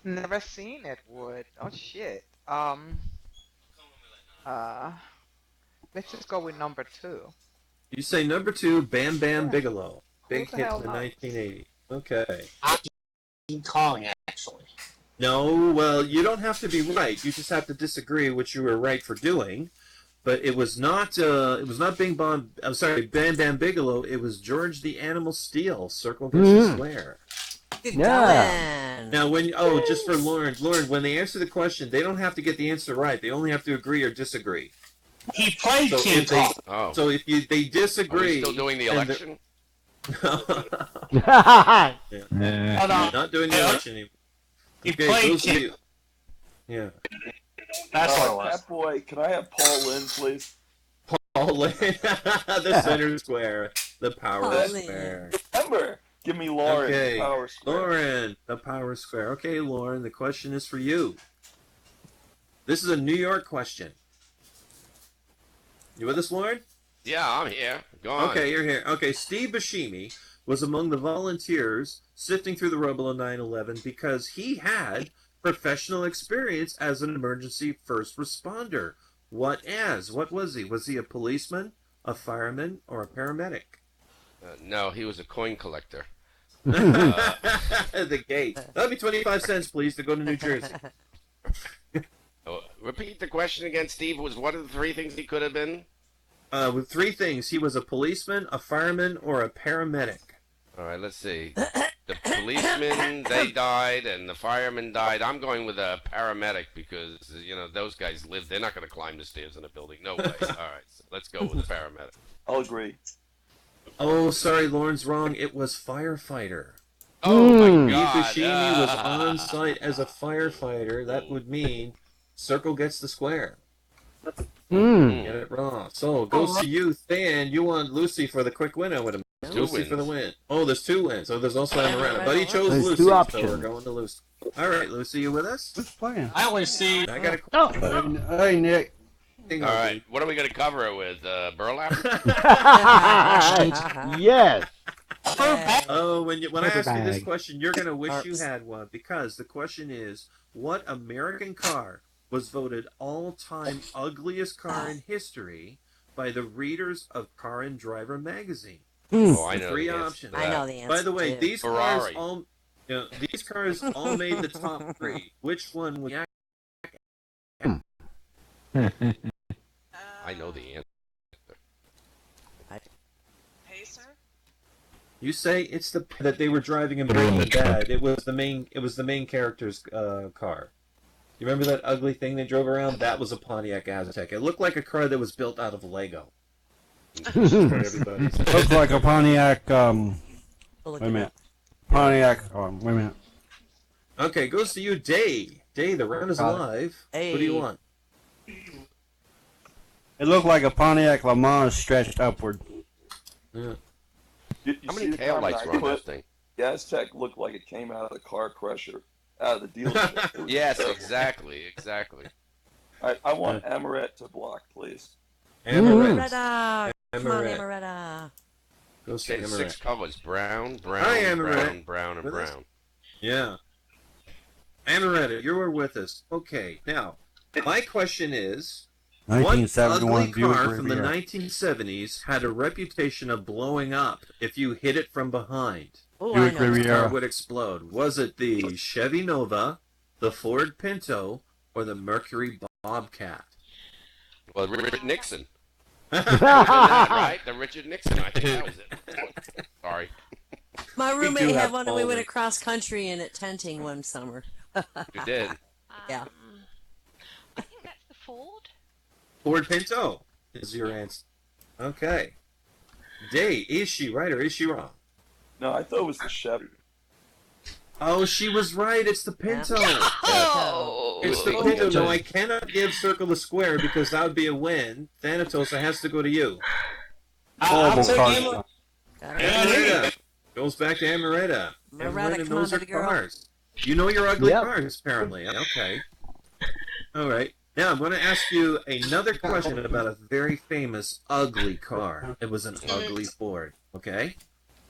Never seen it, Wood. Oh shit. Let's just go with number 2. You say number 2, Bam Bam Bigelow. Big the hit hell in the knows? 1980s. Okay. King Kong, actually. No, well, you don't have to be right. You just have to disagree, which you were right for doing. But it was not. It was not Bing Bong. I'm sorry, Bam Bam Bigelow. It was George the Animal Steel. Circle gets the square. Good Yeah. going. Now, just for Lauren, when they answer the question, they don't have to get the answer right. They only have to agree or disagree. He played So King if they, Kong. Oh. so if they Are we disagree, still doing the and election? Hold on. not doing the election anymore. He Okay, played goes to King. you. Yeah. That's what it was. Cat Boy, can I have Paul Lynn, please? Paul Lynn, the center square, the power Paul Lynn. square. Remember, give me Lauren, Okay, Power Square. Lauren, the power square. Okay, Lauren, the question is for you. This is a New York question. You with us, Lauren? Yeah, I'm here. Go on. Okay, you're here. Okay, Steve Buscemi was among the volunteers sifting through the rubble of 9/11 because he had professional experience as an emergency first responder. What was he? Was he a policeman, a fireman, or a paramedic? No, he was a coin collector. The gate. That'll be 25 cents, please, to go to New Jersey. Oh, repeat the question again, Steve. Was what are the 3 things he could have been? With 3 things. He was a policeman, a fireman, or a paramedic. All right, let's see. The policemen, they died, and the firemen died. I'm going with a paramedic because, those guys live. They're not going to climb the stairs in a building. No way. All right, so let's go with the paramedic. I'll agree. Oh, sorry, Lauren's wrong. It was firefighter. Oh, my God. Fukushima was on site as a firefighter. That would mean circle gets the square. Get it wrong. So it goes to you, Than. You want Lucy for the quick win, I would imagine. Lucy for the win. Oh, there's 2 wins. So there's also Amaretta. But he chose There's Lucy, 2 so options. we're going to Lucy. All right, Lucy, you with us? Who's playing? I only see. I got a Hey, Nick. All right, what are we going to cover it with? Burlap? Yes. Oh, when I ask you this bag. question, you're going to wish you had one, because the question is, what American car was voted all-time ugliest car in history by the readers of Car and Driver magazine? Oh, I know. 3 the answer options. to I that. know the answer. By the way, too. these Ferrari. cars all made the top 3. Which one was? I know the answer. You say it's that they were driving in Breaking Bad. It was the main character's car. You remember that ugly thing they drove around? That was a Pontiac Aztec. It looked like a car that was built out of Lego. Everybody's. Looks like a Pontiac, We'll look wait a it minute. up. Pontiac, wait a minute. Okay, goes to you, Day. Day, the round is alive. Hey. What do you want? It looked like a Pontiac Le Mans stretched upward. Yeah. Did you How see many the comment taillights I were on put? this thing? The Aztec looked like it came out of the car crusher, out of the dealership. It was Yes, terrible. exactly. I want Amaret to block, please. Amaret. Amaretta. Come on, Amaret. Amaretta. Goes to Okay, the 6 Amaret. colors: brown, Hi, Amaret. brown, and With us? brown. Yeah. Amaretta, you were with us. Okay, now, my question is, what 1971 ugly car Buick from the Riviera. 1970s had a reputation of blowing up if you hit it from behind? Oh, I Buick know. The Riviera. car would explode. Was it the Chevy Nova, the Ford Pinto, or the Mercury Bobcat? Well, Richard Nixon. Right? The Richard Nixon. I think that was it. Sorry. My do roommate have had one, and we went Palmer. across country in it tenting one summer. You did. Yeah. I think that's the Ford. Ford Pinto is your answer. Okay. Day, is she right or is she wrong? No, I thought it was the Chevy. Oh, she was right. It's the Pinto. Oh! It's the Pinto. No, I cannot give Circle the Square because that would be a win. Thanatos, it has to go to you. I'll Horrible take car. him. Got it. Amaretta. Goes back to Amaretta. Amaretta, Amaretta, come on, those are baby girl. cars. You know your ugly Yep. cars, apparently. Okay. All right. Now I'm going to ask you another question about a very famous ugly car. It was an ugly Ford. Okay.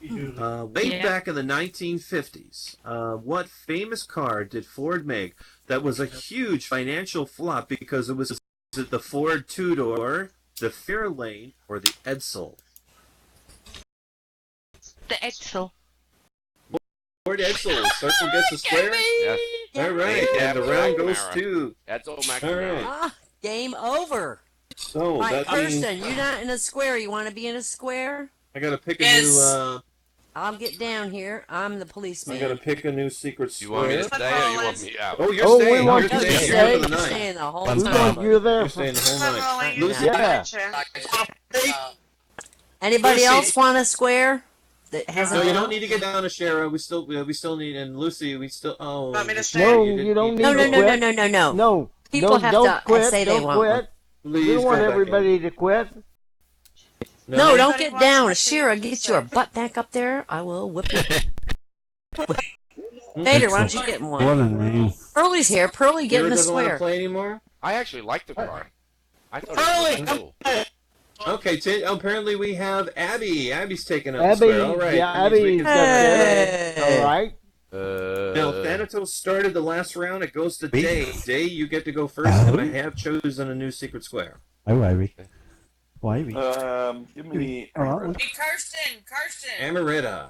Way Yeah. back in the 1950s, what famous car did Ford make that was a huge financial flop because it was the Ford two-door, the Fairlane, or the Edsel? The Edsel. Ford Edsel. Circle gets a square. Yes. All right, and the round goes to. That's old All McNamara. right. Ah, game over. So Right, that means Kirsten, you're not in a square. You want to be in a square? I got to pick a Yes. new. I'll get down here. I'm the I policeman. got to pick a new secret You want me to square. stay or you want me out? Oh, you're Oh, we staying. want You're you to staying stay. here for the You're night. staying the whole We time. want you there You're for staying the whole night. Rolling. Lucy, Yeah. Anybody Lucy. else want a square that has No, a you don't need to get down to Shara. We still need, and Lucy, we still. Oh. Want me to stay? No, didn't- you don't No, need no, to no, no, quit. no, no, no. No. People have don't to quit. say they don't want quit. one. Please We don't go want back in. everybody to quit. No, don't Anybody get wants down. to Shira, see- get your butt back up there. I will whip you. Vader, why don't you get in What one? a name. Pearlie's here. Pearlie, get Shara in the doesn't want to square. play anymore. I actually like the car. I thought it was cool. Okay, apparently we have Abby. Abby's taking up the Abby, square. All right. yeah, that means we Abby's can- up there. Hey. All right. Now, Thanatos started the last round. It goes to Day. Day, you get to go first, and I have chosen a new secret square. Oh, Ivy. Why, Ivy? Give me. Hey, Karsten. Amaretta.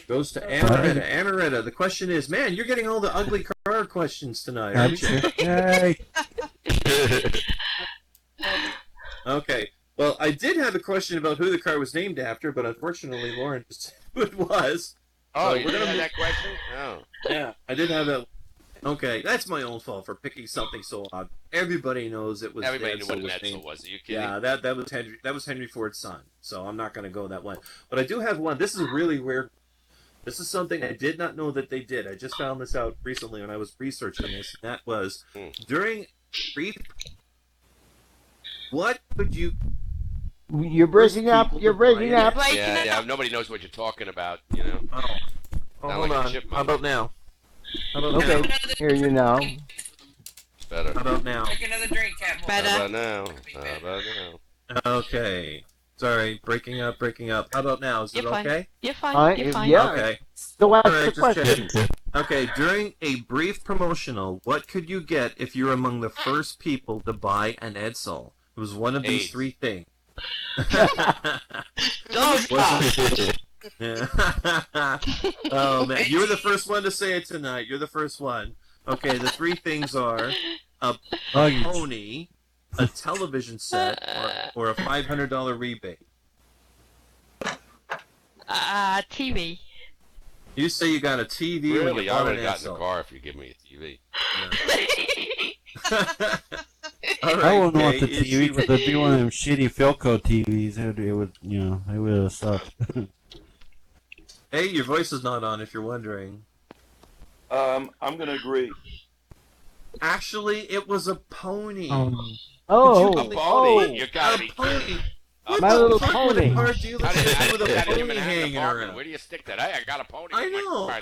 Goes to Amaretta. Amaretta, the question is, man, you're getting all the ugly car questions tonight, aren't you? Yay. Okay. Well, I did have a question about who the car was named after, but unfortunately, Lauren just who it was. Oh, So you we're did gonna have move- that question? Oh. Yeah, I did have that. Okay, that's my own fault for picking something so odd. Everybody knows it was. Everybody knew Edsel what an was Edsel named. was. Are you kidding? Yeah, that was Henry Ford's son. So I'm not going to go that one. But I do have one. This is really weird. This is something I did not know that they did. I just found this out recently when I was researching this. And that was during brief. What could you? You're breaking up. You're breaking up. Yeah. Nobody knows what you're talking about. You know. Oh, Sound hold like a on. chipmunk. How about now? How about Okay, now? hear you now. It's better. How about now? Take another drink, Catboy. How about now? How about now? Okay. Sorry, breaking up. How about now? Is it You're fine. okay? You're fine. You're fine. Yeah. Okay. So ask All right, the just question. checking. Okay, during a brief promotional, what could you get if you were among the first people to buy an Edsel? It was one of these AIDS. three things. Don't stop. Yeah. Oh man, you were the first one to say it tonight. You're the first one. Okay, the three things are a pony, a television set, or a $500 rebate. TV. You say you got a TV when Really, you I bought would an have gotten Edsel. a car if you give me a TV. All right, I wouldn't want the Kay, is TV she because it'd be one of them shitty Philco TVs. It would, it would have sucked. Hey, your voice is not on if you're wondering. I'm gonna agree. Actually, it was a pony. Oh, A pony? You gotta be pony. kidding. What My the Little fuck would Pony. a car dealer I say with a didn't pony even have an hanging apartment. around? Where do you stick that? Hey, I got a pony. I in my know. car.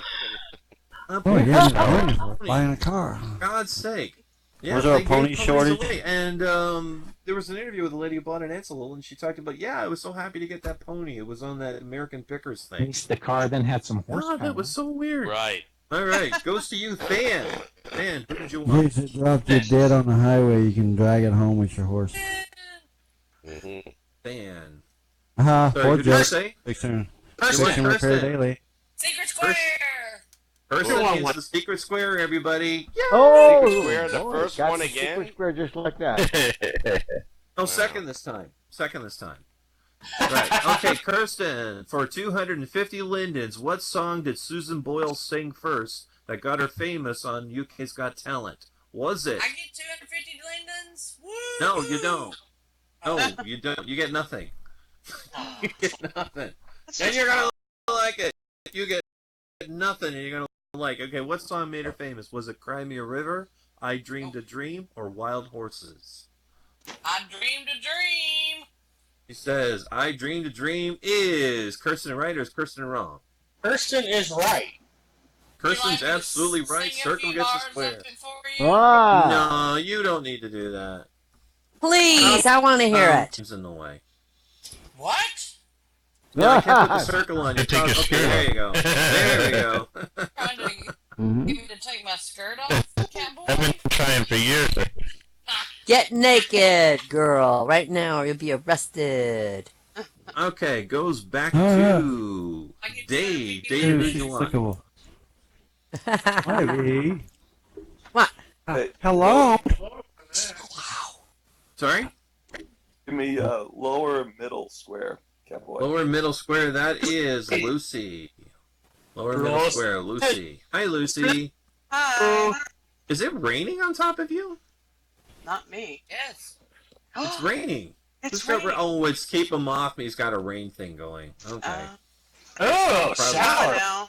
Oh, yeah, pony for buying a car. For God's sake. Yeah, Was there a they gave pony ponies shortage? away. And there was an interview with a lady who bought an Edsel, and she talked about, yeah, I was so happy to get that pony. It was on that American Pickers At thing. least the car then had some horsepower. Oh, that was so weird. Right. All right, goes to you, Than. Than, who did you In want? case it dropped you dead on the highway, you can drag it home with your horse. Mm-hmm. Than. Ford Sorry, did you joke. say? Fixing Kirsten, repair Kirsten. daily. Secret Square! Person Who won is what? the secret square, everybody. Yeah. Oh, Secret Square, the boy, first got one the again? Secret Square just like that. Oh, second this time. Right. Okay, Kirsten, for 250 Lindens, what song did Susan Boyle sing first that got her famous on UK's Got Talent? Was it? I get 250 Lindens? Woo! No, you don't. No, you don't. You get nothing. You get nothing. And you're gonna like it. You get nothing, and you're gonna like. Okay, what song made her famous? Was it "Cry Me a River," "I Dreamed a Dream," or "Wild Horses"? I dreamed a dream! He says, "I Dreamed a Dream" is Kirsten right or is Kirsten wrong? Kirsten is right. Kirsten's absolutely right. Sing a Circle few gets a bars square. of it for you? Ah. No, you don't need to do that. Please, I want to hear it. It's in the way. What? No, I can't put the circle on you. Take a Okay, skirt there you go. There we go. Trying to Mhm. get me to take my skirt off, I've Catboy? been trying for years. Get naked, girl, right now, or you'll be arrested. Okay, goes back Oh, yeah. to Dave. Dave, Dude, who do she's you want? clickable. Ivy. What? Hey, Hello? Sorry? give me lower middle square, Catboy. Lower middle square, that is Lucy. Lower middle Lucy. square, Lucy. Hi, Lucy. Hi. Is it raining on top of you? Not me. Yes. It's raining. It's Who's got raining. Oh, it's keep him off me. He's got a rain thing going. Okay. Oh, Probably. shower.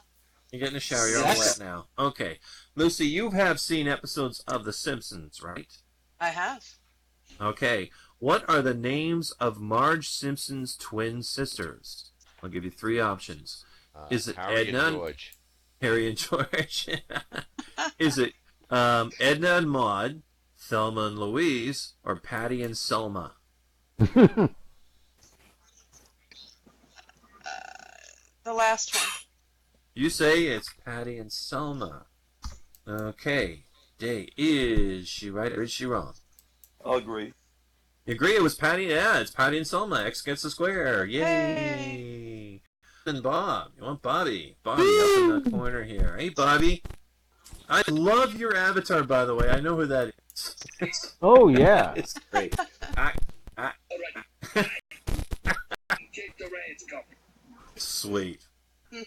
You're getting a shower. You're all Yes. wet now. Okay. Lucy, you have seen episodes of The Simpsons, right? I have. Okay. What are the names of Marge Simpson's twin sisters? I'll give you three options. Is it Harry Edna? and George. Harry and George. Is it Edna and Maude, Thelma and Louise, or Patty and Selma? The last one. You say it's Patty and Selma. Okay. Day, is she right or is she wrong? I'll agree. You agree it was Patty? Yeah, it's Patty and Selma. X gets the square. Yay! And Bob. You want Bobby. Bobby up in the corner here. Hey, Bobby. I love your avatar, by the way. I know who that is. Oh, yeah. It's great. Sweet.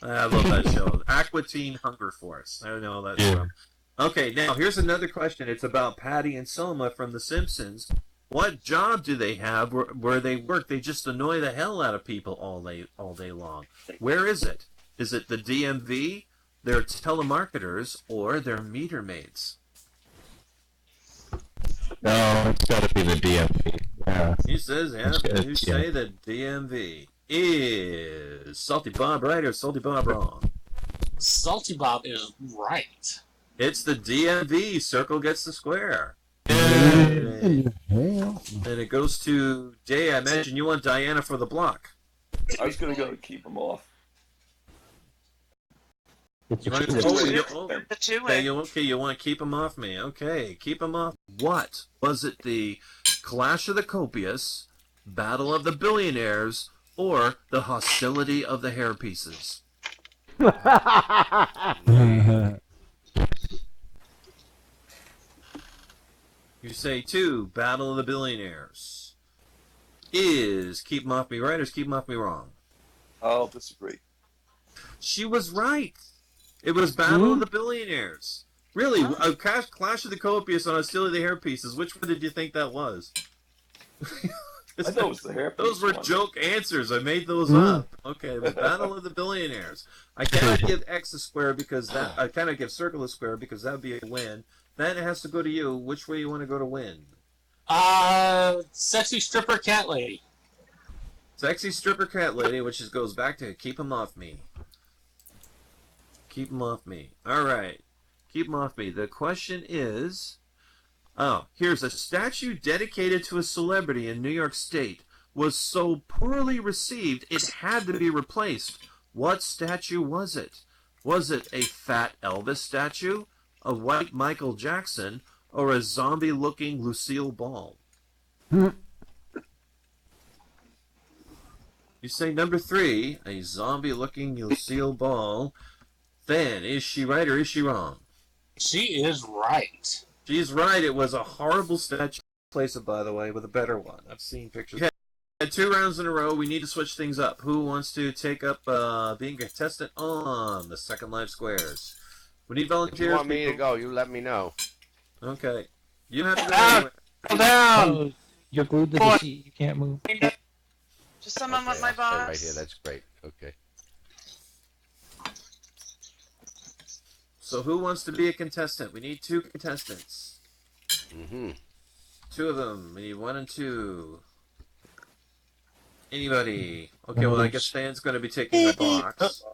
I love that show. Aqua Teen Hunger Force. I don't know that from. Okay, now here's another question. It's about Patty and Selma from The Simpsons. What job do they have where they work? They just annoy the hell out of people all day long. Where is it? Is it the DMV, they're telemarketers, or they're meter maids? No, it's got to be the DMV. Yeah. He says, you say that DMV is Salty Bob right or Salty Bob wrong? Salty Bob is right. It's the DMV. Circle gets the square. Hell. And it goes to Jay. I imagine you want Diana for the block. I was going to go to keep them off. You want The two-way. you want to keep them off me. Okay, keep them off. What? Was it the Clash of the Copious, Battle of the Billionaires, or the Hostility of the Hairpieces? You say 2, Battle of the Billionaires. Is Keep 'em Off Me right or is Keep 'em Off Me wrong? I'll disagree. She was right. It was Battle of the Billionaires. Really, a Clash of the Copious on Hostility of the Hairpieces. Which one did you think that was? I thought it was the hairpiece. Those were one. joke answers. I made those up. Okay, the Battle of the Billionaires. I cannot give X a square because that. I cannot give Circle a square because that would be a win. Then it has to go to you. Which way you want to go to win? Sexy stripper cat lady. Sexy stripper cat lady, which goes back to Keep 'em Off Me. Keep 'em off me. All right. Keep 'em off me. The question is, here's a statue dedicated to a celebrity in New York State was so poorly received it had to be replaced. What statue was it? Was it a fat Elvis statue, a white Michael Jackson, or a zombie-looking Lucille Ball? You say number 3, a zombie-looking Lucille Ball. Then, is she right or is she wrong? She is right. She's right. It was a horrible statue. Replace it, by the way, with a better one. I've seen pictures. We had 2 rounds in a row. We need to switch things up. Who wants to take up being a contestant on the Second Life Squares? We need volunteers. If you want me to go, you let me know. Okay. You have to go. Down. You're glued to the seat. You can't move. Just someone with my I'll stay box. right here. That's great. Okay. So who wants to be a contestant? We need 2 contestants. 2 of them. We need 1 and 2. Anybody? Okay, well, I guess Stan's going to be taking a box.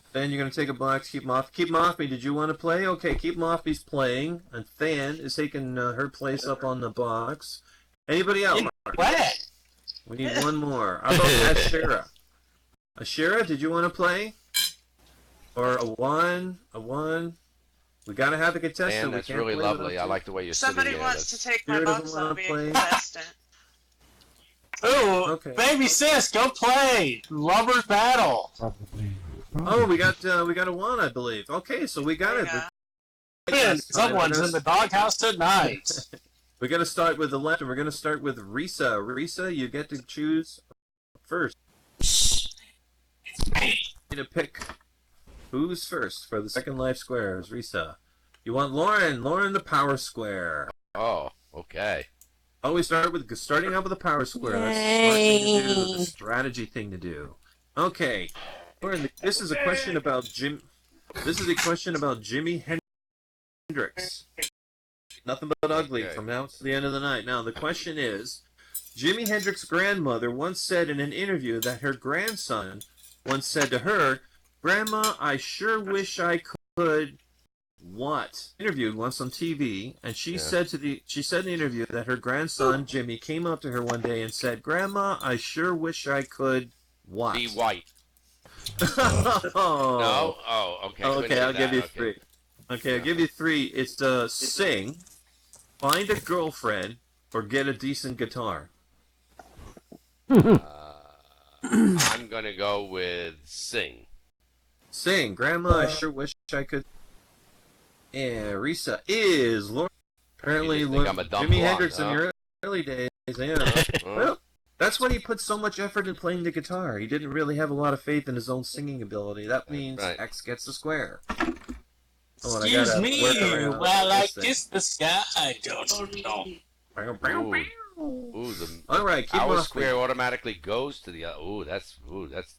Stan, you're going to take a box. Keep him off. Keep him off me. Did you want to play? Okay, keep him off. He's playing. And Fan is taking her place up on the box. Anybody else? What? We need 1 more. How about Ashera? Ashera, did you want to play? Or a 1? We gotta have a contestant. Man, that's really lovely. I like the way you're Somebody sitting there. wants to take my box. I'll be a contestant. Oh, Okay. baby sis, go play Lovers Battle. Oh, we got a 1, I believe. Okay, so we got it. Man, someone's in the doghouse tonight. We're gonna start with the left, and we're gonna start with Risa. Risa, you get to choose first. You're gonna pick who's first for the Second Life Squares. Risa, you want Lauren? Lauren, the Power Square. Oh, okay. Always starting out with the Power Square. That's the smart thing to do. The strategy thing to do. Okay, Lauren, this is a question about Jim. This is a question about Jimi Hendrix. Nothing but ugly from now to the end of the night. Now, the question is, Jimi Hendrix's grandmother once said in an interview that her grandson once said to her, "Grandma, I sure wish I could..." What? Interviewed once on TV, and she said in the interview that her grandson Jimmy came up to her one day and said, "Grandma, I sure wish I could..." What? Be white. Oh. No? Oh, okay. Okay, I'll give you 3. Okay, I'll give you 3. It's sing, find a girlfriend, or get a decent guitar. I'm going to go with sing. Sing. Grandma, I sure wish I could. Yeah, Risa is Lauren. Apparently, You just think I'm a dumb Jimi blonde, Hendrix in huh? your early days. Yeah. Well, That's when he put so much effort in playing the guitar. He didn't really have a lot of faith in his own singing ability. That means X gets the square. Oh, Excuse me while I kiss the sky. Don't know. Ooh, the Alright, keep our off square me. automatically goes to the other. Ooh, that's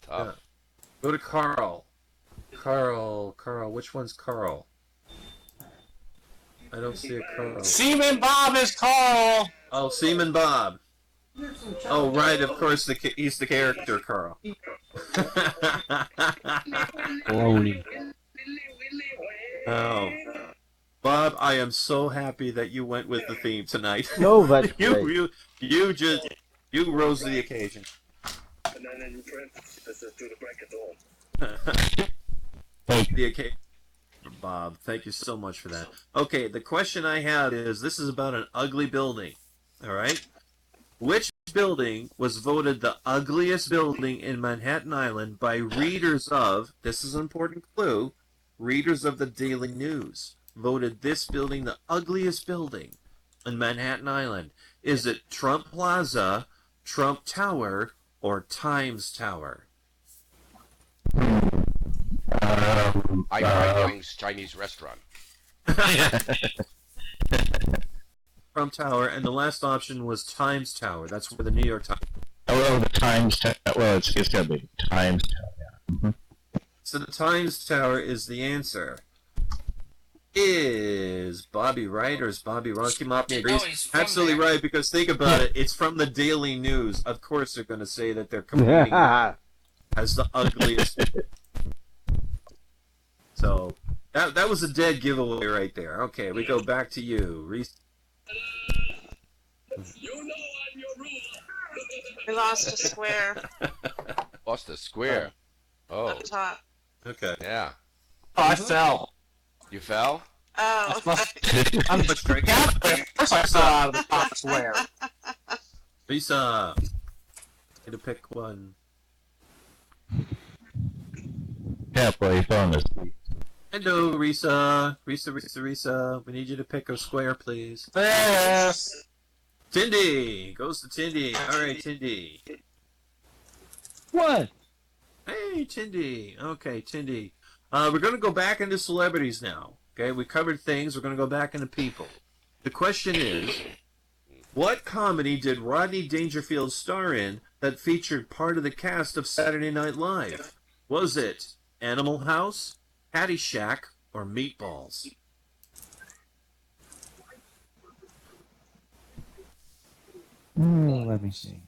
tough. Yeah. Go to Carl. Carl, which one's Carl? I don't see a Carl. Seaman Bob is Carl. Oh, Seaman Bob. Oh, right, of course, he's the character, Carl. Baloney. Oh. Bob, I am so happy that you went with the theme tonight. No, that's great. You rose to the occasion. The occasion. Bob, thank you so much for that. Okay, the question I have is, this is about an ugly building. Alright? Which building was voted the ugliest building in Manhattan Island by readers of, this is an important clue, readers of the Daily News voted this building the ugliest building in Manhattan Island? Is it Trump Plaza, Trump Tower, or Times Tower? Young's Chinese restaurant. Trump Tower, and the last option was Times Tower. That's where the New York Times. Oh, the Times Tower. Well, it's got to be Times Tower. Yeah. Mm-hmm. So the Times Tower is the answer. Is Bobby right or is Bobby wrong? Keep off me agrees. Absolutely right, because think about it. It's from the Daily News. Of course they're going to say that they're competing as the ugliest. So that was a dead giveaway right there. Okay, we go back to you, Reese. We lost a square. Lost a square. Oh. Up top. Okay. Yeah. Oh, I fell. You fell? Oh. I'm the first I saw the top square. Lisa, need to pick one. Yeah, boy, you fell on this. Hello, Risa. Risa. We need you to pick a square, please. Yes. Tindy goes to Tindy. All right, Tindy. What? Hey, Tindy. Okay, Tindy. We're going to go back into celebrities now. Okay, we covered things. We're going to go back into people. The question is, what comedy did Rodney Dangerfield star in that featured part of the cast of Saturday Night Live? Was it Animal House, Caddyshack, or Meatballs? Let me see.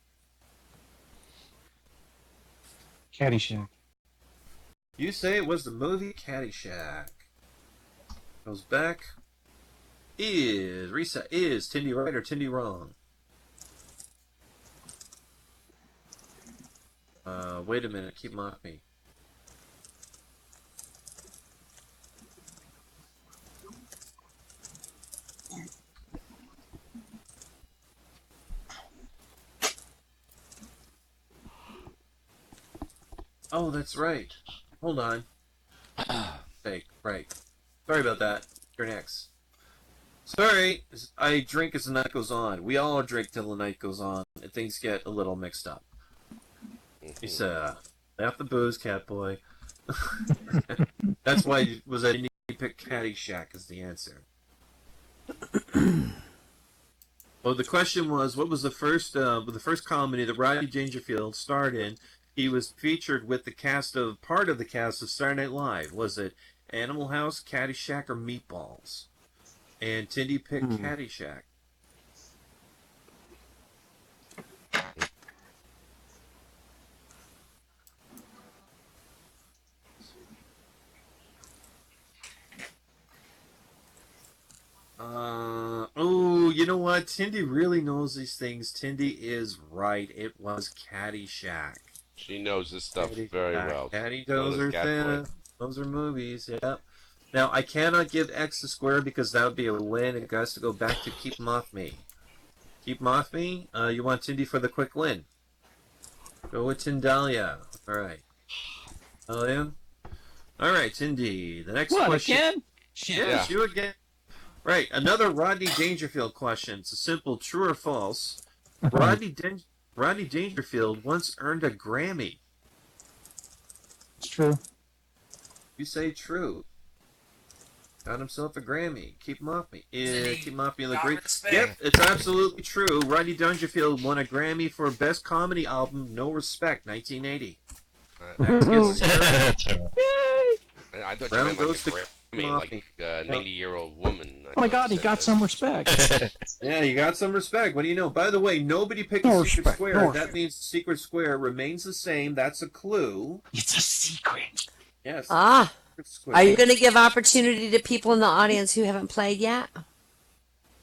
Caddyshack. You say it was the movie Caddyshack. Goes back. Is Tindy right or Tindy wrong? Wait a minute. Keep off me. Oh, that's right. Hold on. Fake. Right. Sorry about that. You're next. Sorry. I drink as the night goes on. We all drink till the night goes on, and things get a little mixed up. He's left the booze, cat boy. That's why I didn't pick Caddyshack as the answer. Well, the question was, what was the first comedy that Rodney Dangerfield starred in? He was featured with part of the cast of Saturday Night Live. Was it Animal House, Caddyshack, or Meatballs? And Tindy picked Caddyshack. Oh, you know what? Tindy really knows these things. Tindy is right. It was Caddyshack. She knows this stuff very well. Caddy, those are movies, yeah. Now, I cannot give X a square because that would be a win. It has to go back to Keep 'em Off Me. Keep 'em Off Me? You want Tindy for the quick win. Go with Tindalia. Alright. Talia? Alright, Tindy. The next question. Again? Yes, you again. Right, another Rodney Dangerfield question. It's a simple true or false. Rodney Rodney Dangerfield once earned a Grammy. It's true. You say true. Got himself a Grammy. Keep him off me. Keep him off me in the great. Yep, it's absolutely true. Rodney Dangerfield won a Grammy for Best Comedy Album, No Respect, 1980. I thought you Round meant goes like to a Grammy, like a 90-year-old woman. Oh my God, he got some respect. Yeah, you got some respect. What do you know? By the way, nobody picked No a secret respect, square. no That means the secret square remains the same. That's a clue. It's a secret. Yes. Ah. Square. Are you going to give opportunity to people in the audience who haven't played yet?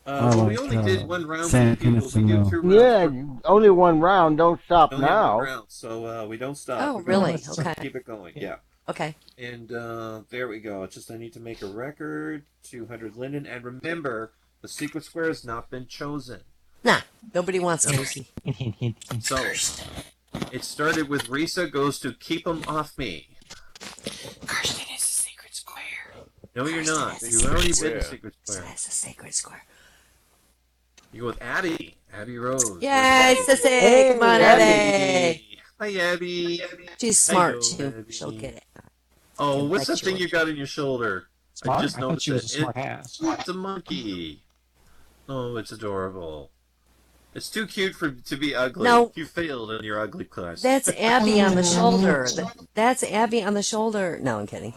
Well, we only did one round Sam for people. We do Kinison, 2 rounds. Yeah, only one round. Don't stop Only have now. 1 round, so we don't stop. Oh, We're gonna really? Okay. Keep it going. Yeah. Okay. And there we go. It's just I need to make a record. 200 Linden, and remember, the secret square has not been chosen. Nah, nobody wants Lucy. So it started with Risa goes to Keep 'em Off Me. Kirsten is a secret square. No, you're Kirsten not. is You've already secret been a square. secret square. It's a sacred square. You go with Abby. Abby Rose. Yay, Where's Sissy! Hey, Come on, Abby. Abby. Hi, Abby. She's smart, Hello, too. Abby. She'll get it. Oh, what's that bet thing you you got on your shoulder? Smart? I just I thought noticed she was a it. smart ass. It's a monkey. Oh, it's adorable. It's too cute to be ugly. No. You failed in your ugly class. That's Abby on the shoulder. That's Abby on the shoulder. No, I'm kidding.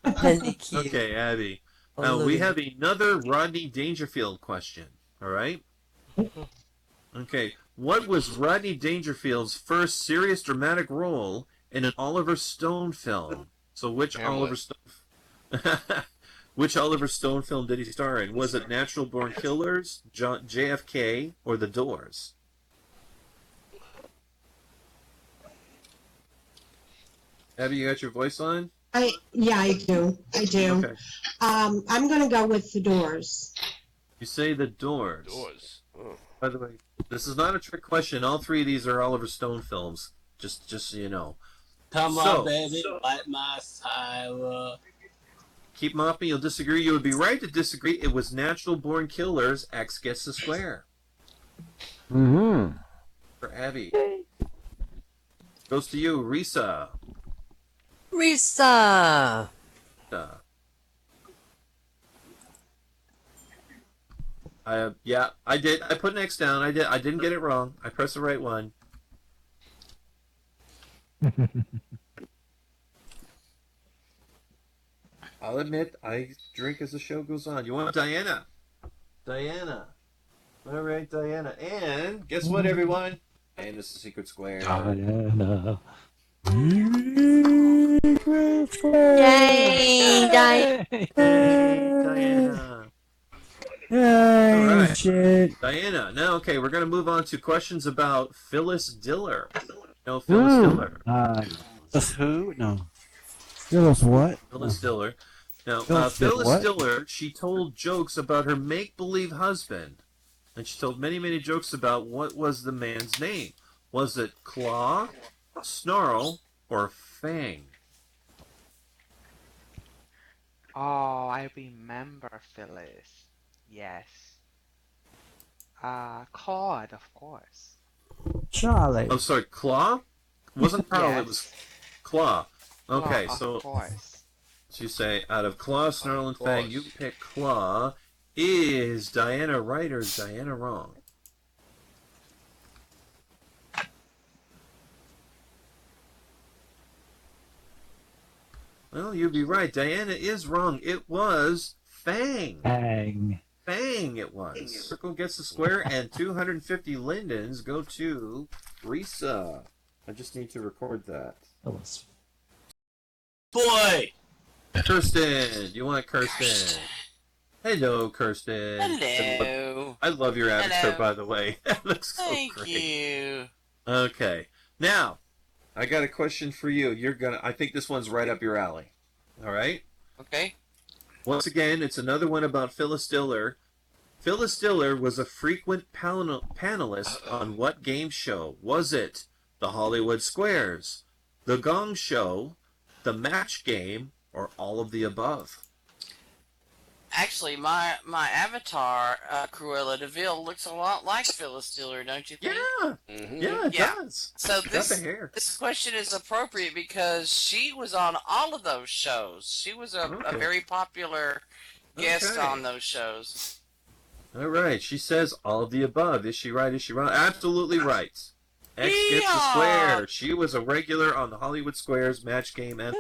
Okay, Abby. Oh, Now, we Lily. have another Rodney Dangerfield question. All right? Okay. What was Rodney Dangerfield's first serious dramatic role in an Oliver Stone film? So which Oliver Stone... Which Oliver Stone film did he star in? Was it Natural Born Killers, JFK, or The Doors? Abby, you got your voice on? Yeah, I do. I do. Okay. I'm going to go with The Doors. You say The Doors. Doors. Oh. By the way, this is not a trick question. All 3 of these are Oliver Stone films. Just so you know. Come on, baby, bite my fire. Keep 'em off me. You'll disagree. You would be right to disagree. It was Natural Born Killers. X gets the square. Mm-hmm. For Abby. Goes to you, Risa. Risa. Yeah, I did. I put an X down. I didn't get it wrong. I pressed the right one. I'll admit, I drink as the show goes on. You want Diana? Diana. All right, Diana. And guess what, everyone? And it's the secret square. Diana. Yay, Diana. Diana. Hey, All right. shit. Diana. Now, okay, we're going to move on to questions about Phyllis Diller. No, Phyllis Diller. Phyllis who? No. Phyllis what? Phyllis Diller. Now, Phyllis did Phyllis what? Diller, she told jokes about her make-believe husband. And she told many, many jokes about what was the man's name. Was it Claw, Snarl, or Fang? Oh, I remember Phyllis. Yes. Claude, of course. Charlie. Oh, sorry, Claw? It wasn't Carl, Yes. it was Claw. Okay, Claw, so of course. you say, out of Claw, Snarl, and Fang, you pick Claw. Is Diana right or is Diana wrong? Well, you'd be right. Diana is wrong. It was Fang. Fang. Fang it was. Circle gets the square, and 250 lindens go to Risa. I just need to record that. Phyllis. Boy! Kirsten! You want Kirsten? Hello, Kirsten. Hello. I love your avatar, Hello. by the way. That looks so Thank great. you. Okay. Now, I got a question for you. I think this one's right up your alley. All right? Okay. Once again, it's another one about Phyllis Diller. Phyllis Diller was a frequent panelist on what game show? Was it The Hollywood Squares, The Gong Show, The Match Game, or all of the above? Actually, my avatar, Cruella de Vil, looks a lot like Phyllis Diller, don't you think? Yeah, yeah, it does. So Got the hair. this question is appropriate because she was on all of those shows. She was a very popular guest on those shows. All right. She says all of the above. Is she right? Is she wrong? Absolutely right. X gets the square. She was a regular on the Hollywood Squares match game. And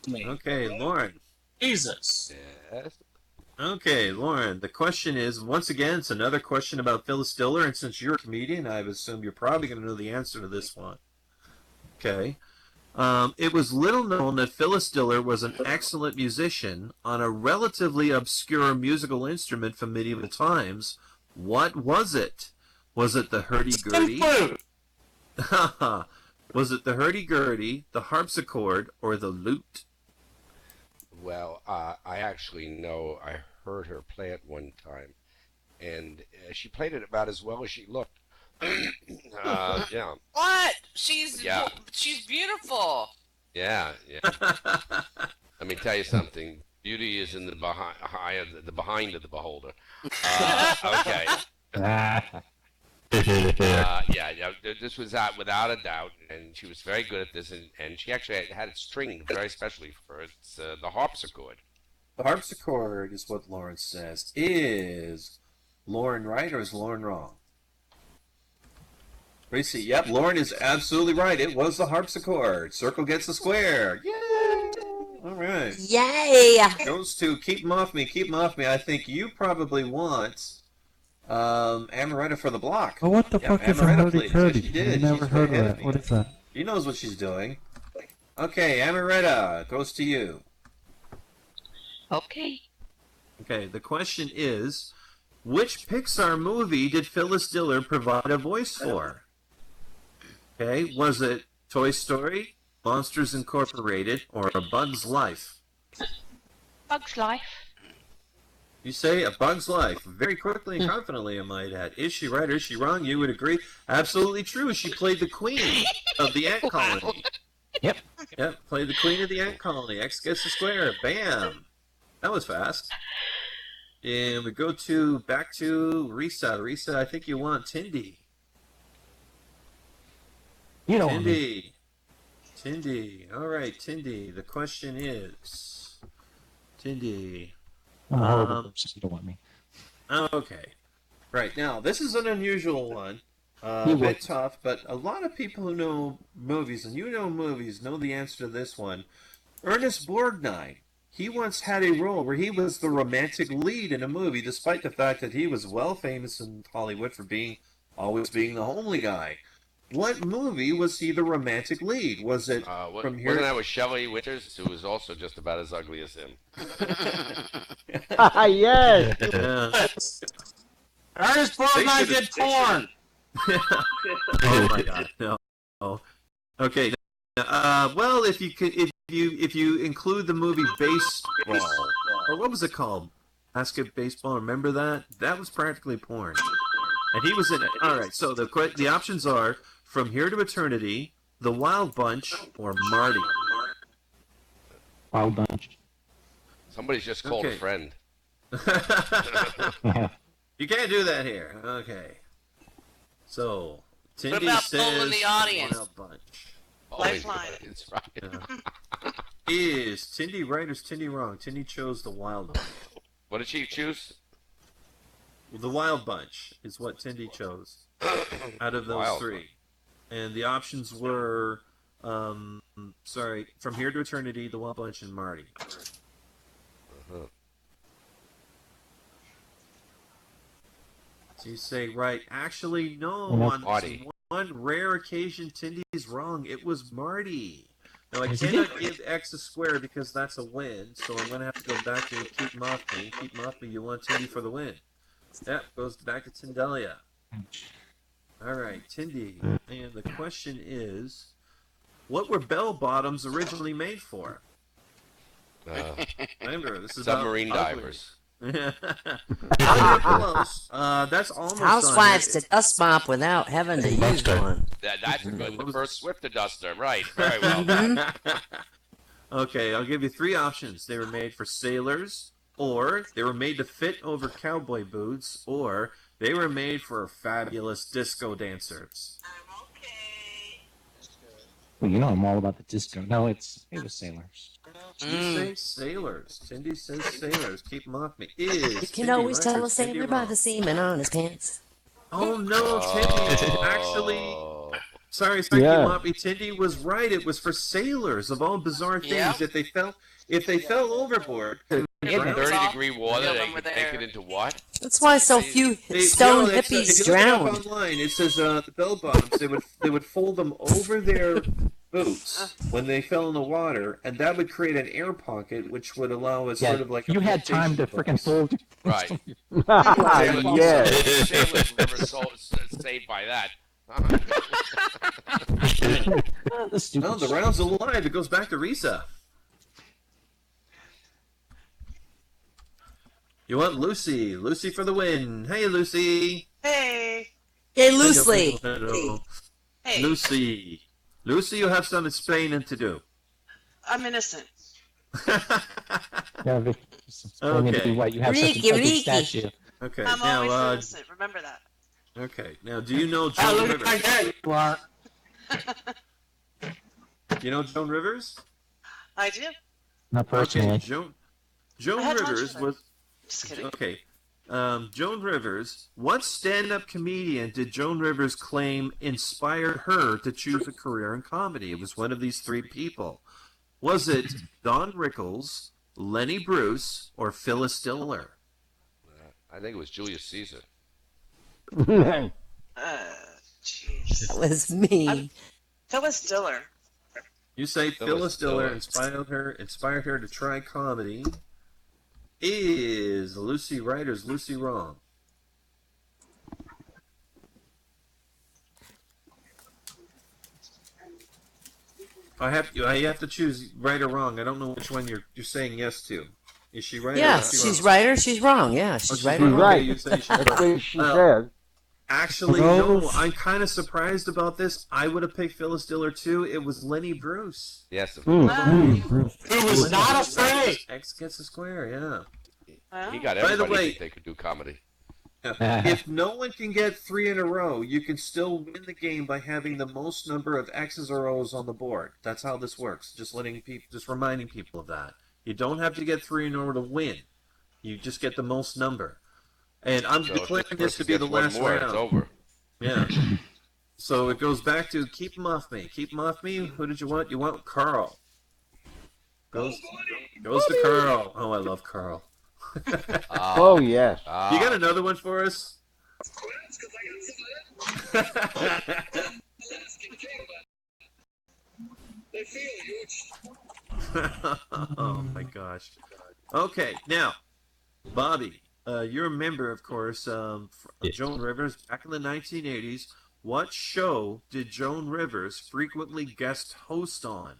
okay, Lauren. Jesus. Yes. Okay, Lauren. The question is, once again, it's another question about Phyllis Diller, and since you're a comedian, I assume you're probably going to know the answer to this one. Okay. It was little known that Phyllis Diller was an excellent musician on a relatively obscure musical instrument from medieval times. What was it? Was it the hurdy-gurdy? Was it the hurdy-gurdy, the harpsichord, or the lute? Well, I actually know. I heard her play it one time, and she played it about as well as she looked. Yeah. What? She's beautiful. Yeah. Let me tell you something. Beauty is in the behind of the beholder. Okay. This was without a doubt, and she was very good at this, and she actually had it stringed very specially for her. It's the harpsichord. The harpsichord is what Lauren says. Is Lauren right or is Lauren wrong? Tracy, yep, Lauren is absolutely right. It was the harpsichord. Circle gets the square. Yay! All right. Yay! Goes to keep 'em off me, keep 'em off me. I think you probably want Amaretta for the block. Oh, what the fuck is a hurdy-gurdy? Yes, she did. I've never She's heard of ahead that. me. What is that? She knows what she's doing. Okay, Amaretta, goes to you. Okay. Okay, the question is, which Pixar movie did Phyllis Diller provide a voice for? Okay, was it Toy Story, Monsters Incorporated, or A Bug's Life? Bug's Life. You say A Bug's Life. Very quickly and confidently, I might add. Is she right or is she wrong? You would agree. Absolutely true. She played the queen of the ant colony. Yep. Yep, played the queen of the ant colony. X gets the square. Bam. That was fast. And we go back to Risa. Risa, I think you want Tindy. You don't want me. Tindy. All right, Tindy. The question is, Tindy. I'm a horrible person. You don't want me. Okay. Right, now, this is an unusual one. A You bit would. tough, but a lot of people who know movies, and you know movies, know the answer to this one. Ernest Borgnine. He once had a role where he was the romantic lead in a movie, despite the fact that he was well famous in Hollywood for always being the homely guy. What movie was he the romantic lead? Was it from here? Wasn't that with Shelley Winters, who was also just about as ugly as him? Yes. Ernest Borgnine did porn. Oh my God! No. Okay. Well, if you include the movie Baseball, or what was it called? Baseball. Remember that? That was practically porn, and he was in it. All right. So the options are From Here to Eternity, The Wild Bunch, or Marty. Wild Bunch. Somebody's just called a friend. You can't do that here. Okay. So, Tindy What about says polling the audience? Wild Bunch. Lifeline. It's right. Is Tindy right or is Tindy wrong? Tindy chose the Wild Bunch. What did she choose? The Wild Bunch is what Tindy chose out of those Wild three. And the options were, From Here to Eternity, The Wild Bunch, and Marty. So you say right. Actually, no. On Marty. one rare occasion, Tindy's wrong. It was Marty. Now, I cannot give X a square because that's a win, so I'm going to have to go back to Keep 'em Off Me. Keep 'em Off Me, you want Tindy for the win. Yep, goes back to Tindelia. All right, Tindy. And the question is, what were bell bottoms originally made for? Remember, this is Submarine about divers. Close. That's almost Housewives to dust mop without having to use one. That's good. The first Swifter duster. Right. Very well. Okay, I'll give you three options. They were made for sailors, or they were made to fit over cowboy boots, or they were made for fabulous disco dancers. Well, you know I'm all about the disco. No, it was sailors. You say sailors. Tindy says sailors. Keep them off me. Is You can Tindy always right tell or a is Tindy sailor by wrong? the seam on his pants. Oh no, Tindy! Actually, sorry, Yeah. Moppy. Tindy was right. It was for sailors. Of all bizarre things, Yep. if they fell overboard, In drowned. 30-degree water, Feel they them could with make air. it into what? That's why so few They, stone no, it's, if hippies you look it up drowned. online, it says the bell bottoms. They would fold them over their boots when they fell in the water, and that would create an air pocket, which would allow us sort of like a you had time to flotation freaking fold. Right. Yes. Sailors were never saved by that. No, the round's alive. It goes back to Risa. You want Lucy? Lucy for the win. Hey, Lucy. Hey. Hey, loosely. Hello. Hey. Lucy. Lucy, you have some explaining to do. I'm innocent. Yeah, Okay. what you have such a Reeky, big reeky. statue. Okay. I'm Now, always innocent. Remember that. okay. Now, do you know Joan Rivers? You know Joan Rivers? I do. Not personally. Okay, I Joan had lunch Rivers with her. was Just kidding. okay. Joan Rivers. What stand-up comedian did Joan Rivers claim inspired her to choose a career in comedy? It was one of these three people. Was it Don Rickles, Lenny Bruce, or Phyllis Diller? I think it was Julius Caesar. Jeez. That was me. Phyllis Diller. You say Phyllis Diller Diller. inspired her to try comedy. Is Lucy right or is Lucy wrong? I have to choose right or wrong. I don't know which one you're saying yes to. Is she right? Yeah, or is she she's wrong? right or she's wrong. Yeah, she's right or She's wrong. right. You say she's That's wrong. what she said. Actually, no. I'm kind of surprised about this. I would have picked Phyllis Diller too. It was Lenny Bruce. Yes. Who was not afraid. X gets a square. Yeah. He got By the everybody way- to think they could do comedy. If no one can get 3 in a row, you can still win the game by having the most number of X's or O's on the board. That's how this works. Just reminding people of that. You don't have to get 3 in order to win. You just get the most number. And I'm So if declaring this to be the person gets last one more, round. it's over. Yeah. So it goes back to keep them off me. Keep them off me. Who did you want? You want Carl. Goes to Carl. Oh, I love Carl. Oh, yes. You got another one for us? Oh my gosh. Okay, now, Bobby, you're a member, of course, of Joan Rivers back in the 1980s. What show did Joan Rivers frequently guest host on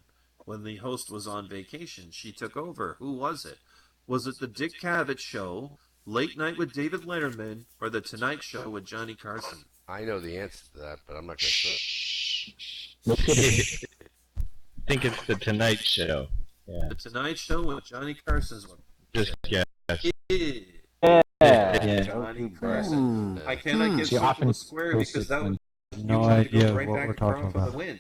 when the host was on vacation? She took over. Who was it? Was it the Dick Cavett Show, Late Night with David Letterman, or The Tonight Show with Johnny Carson? I know the answer to that, but I'm not going to say I think it's the Tonight Show. Yeah. The Tonight Show with Johnny Carson's one. Just guess. Yeah. Johnny Carson. I cannot give She Circle often a square goes because to- that would No you tried to go idea right what back we're to Carl talking for the about. win.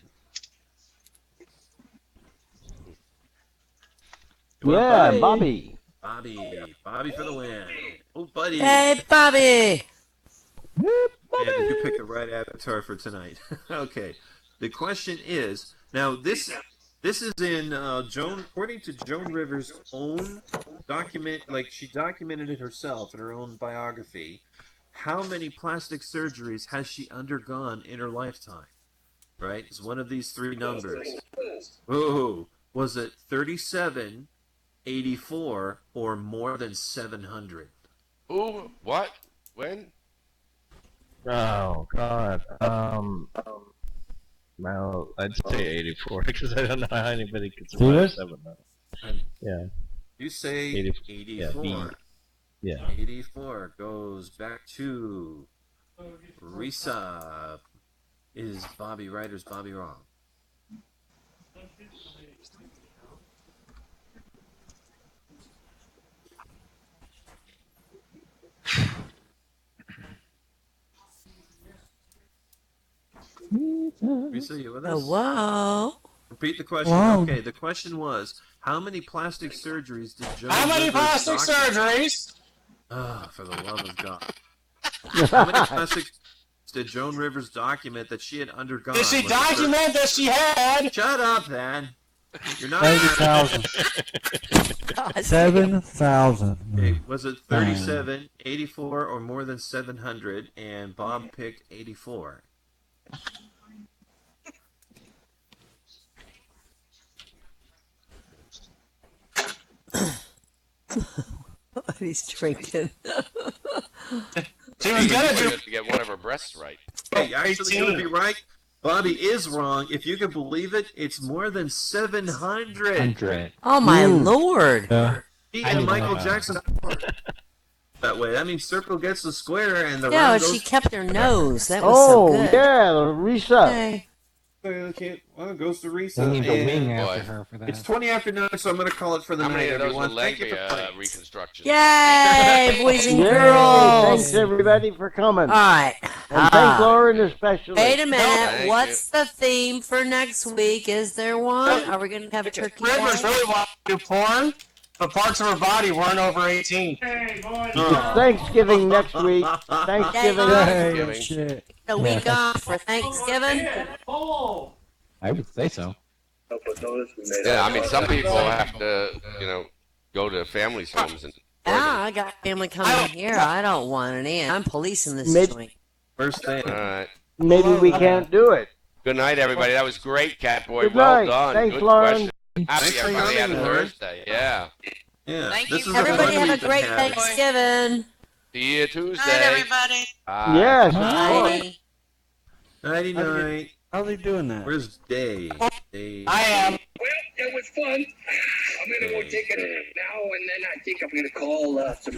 Yeah, Bobby. Bobby for the win. Oh, buddy. Hey, Bobby. And did you pick the right avatar for tonight? Okay. The question is, now this is in Joan, according to Joan Rivers' own document, like she documented it herself in her own biography. How many plastic surgeries has she undergone in her lifetime? Right? It's one of these three numbers. Oh, was it 37, 84, or more than 700? Who? What? When? Oh God. Well, I'd say 84 because I don't know how anybody could survive 700. Yeah. You say 84. Yeah. 84 goes back to Risa. Is Bobby right or is Bobby wrong? Risa, you with us? Hello? Repeat the question. Hello? Okay, the question was, how many plastic surgeries did Joan How many Rivers plastic document? surgeries? Ah, for the love of God. How many plastic did Joan Rivers document that she had undergone? Did she Was it thir- document that she had? Shut up, man. You're not. 70,000. God. 7,000. Okay, was it 37, 84, or more than 700? And Bob picked 84. He's drinking. She was gonna do. To get one of her breasts right. Hey, actually, 18. you would be right. Bobby is wrong. If you can believe it, it's more than 700. 100. Oh my lord. He I and didn't know Michael that. Jackson that way. That means circle gets the square and the Yeah, round but goes. she kept her nose. That was so Oh, good. yeah, the reset. Hey. Okay, well, it goes to They Risa. named a wing And after Boy. her for that. it's 20 after 9, so I'm going to call it for the How night, many of those everyone. were Thank leg you for playing. reconstructions? Yay, boys and Yay, girls. thanks everybody for coming. All right. And thank Lauren especially. Wait a minute. Thank What's the theme for next week? Is there one? Are we going to have a turkey Rivers day? really wanted to do porn, but parts of her body weren't over 18. It's Thanksgiving next week. Thanksgiving. Thanksgiving. Shit. A week off for Thanksgiving? I would say so. Yeah, I mean, some people have to, go to families' homes and. Ah, I got family coming here. I don't want any. I'm policing this Mid- joint. First thing. All right. Maybe we can't do it. Good night, everybody. That was great, Catboy. Good Well night. done. Thanks, Good Lauren. question. Happy Thanks for everybody had a coming, Lauren. Thursday. Yeah. Yeah. Thank this you. is Everybody a fun have a week to great have. Thanksgiving. See you Tuesday. Night, everybody. Bye. Yes, of course. Bye. Nighty night. How's he doing that? Where's Dave? Dave. I am. Well, it was fun. I'm gonna go take a nap now, and then I think I'm gonna call some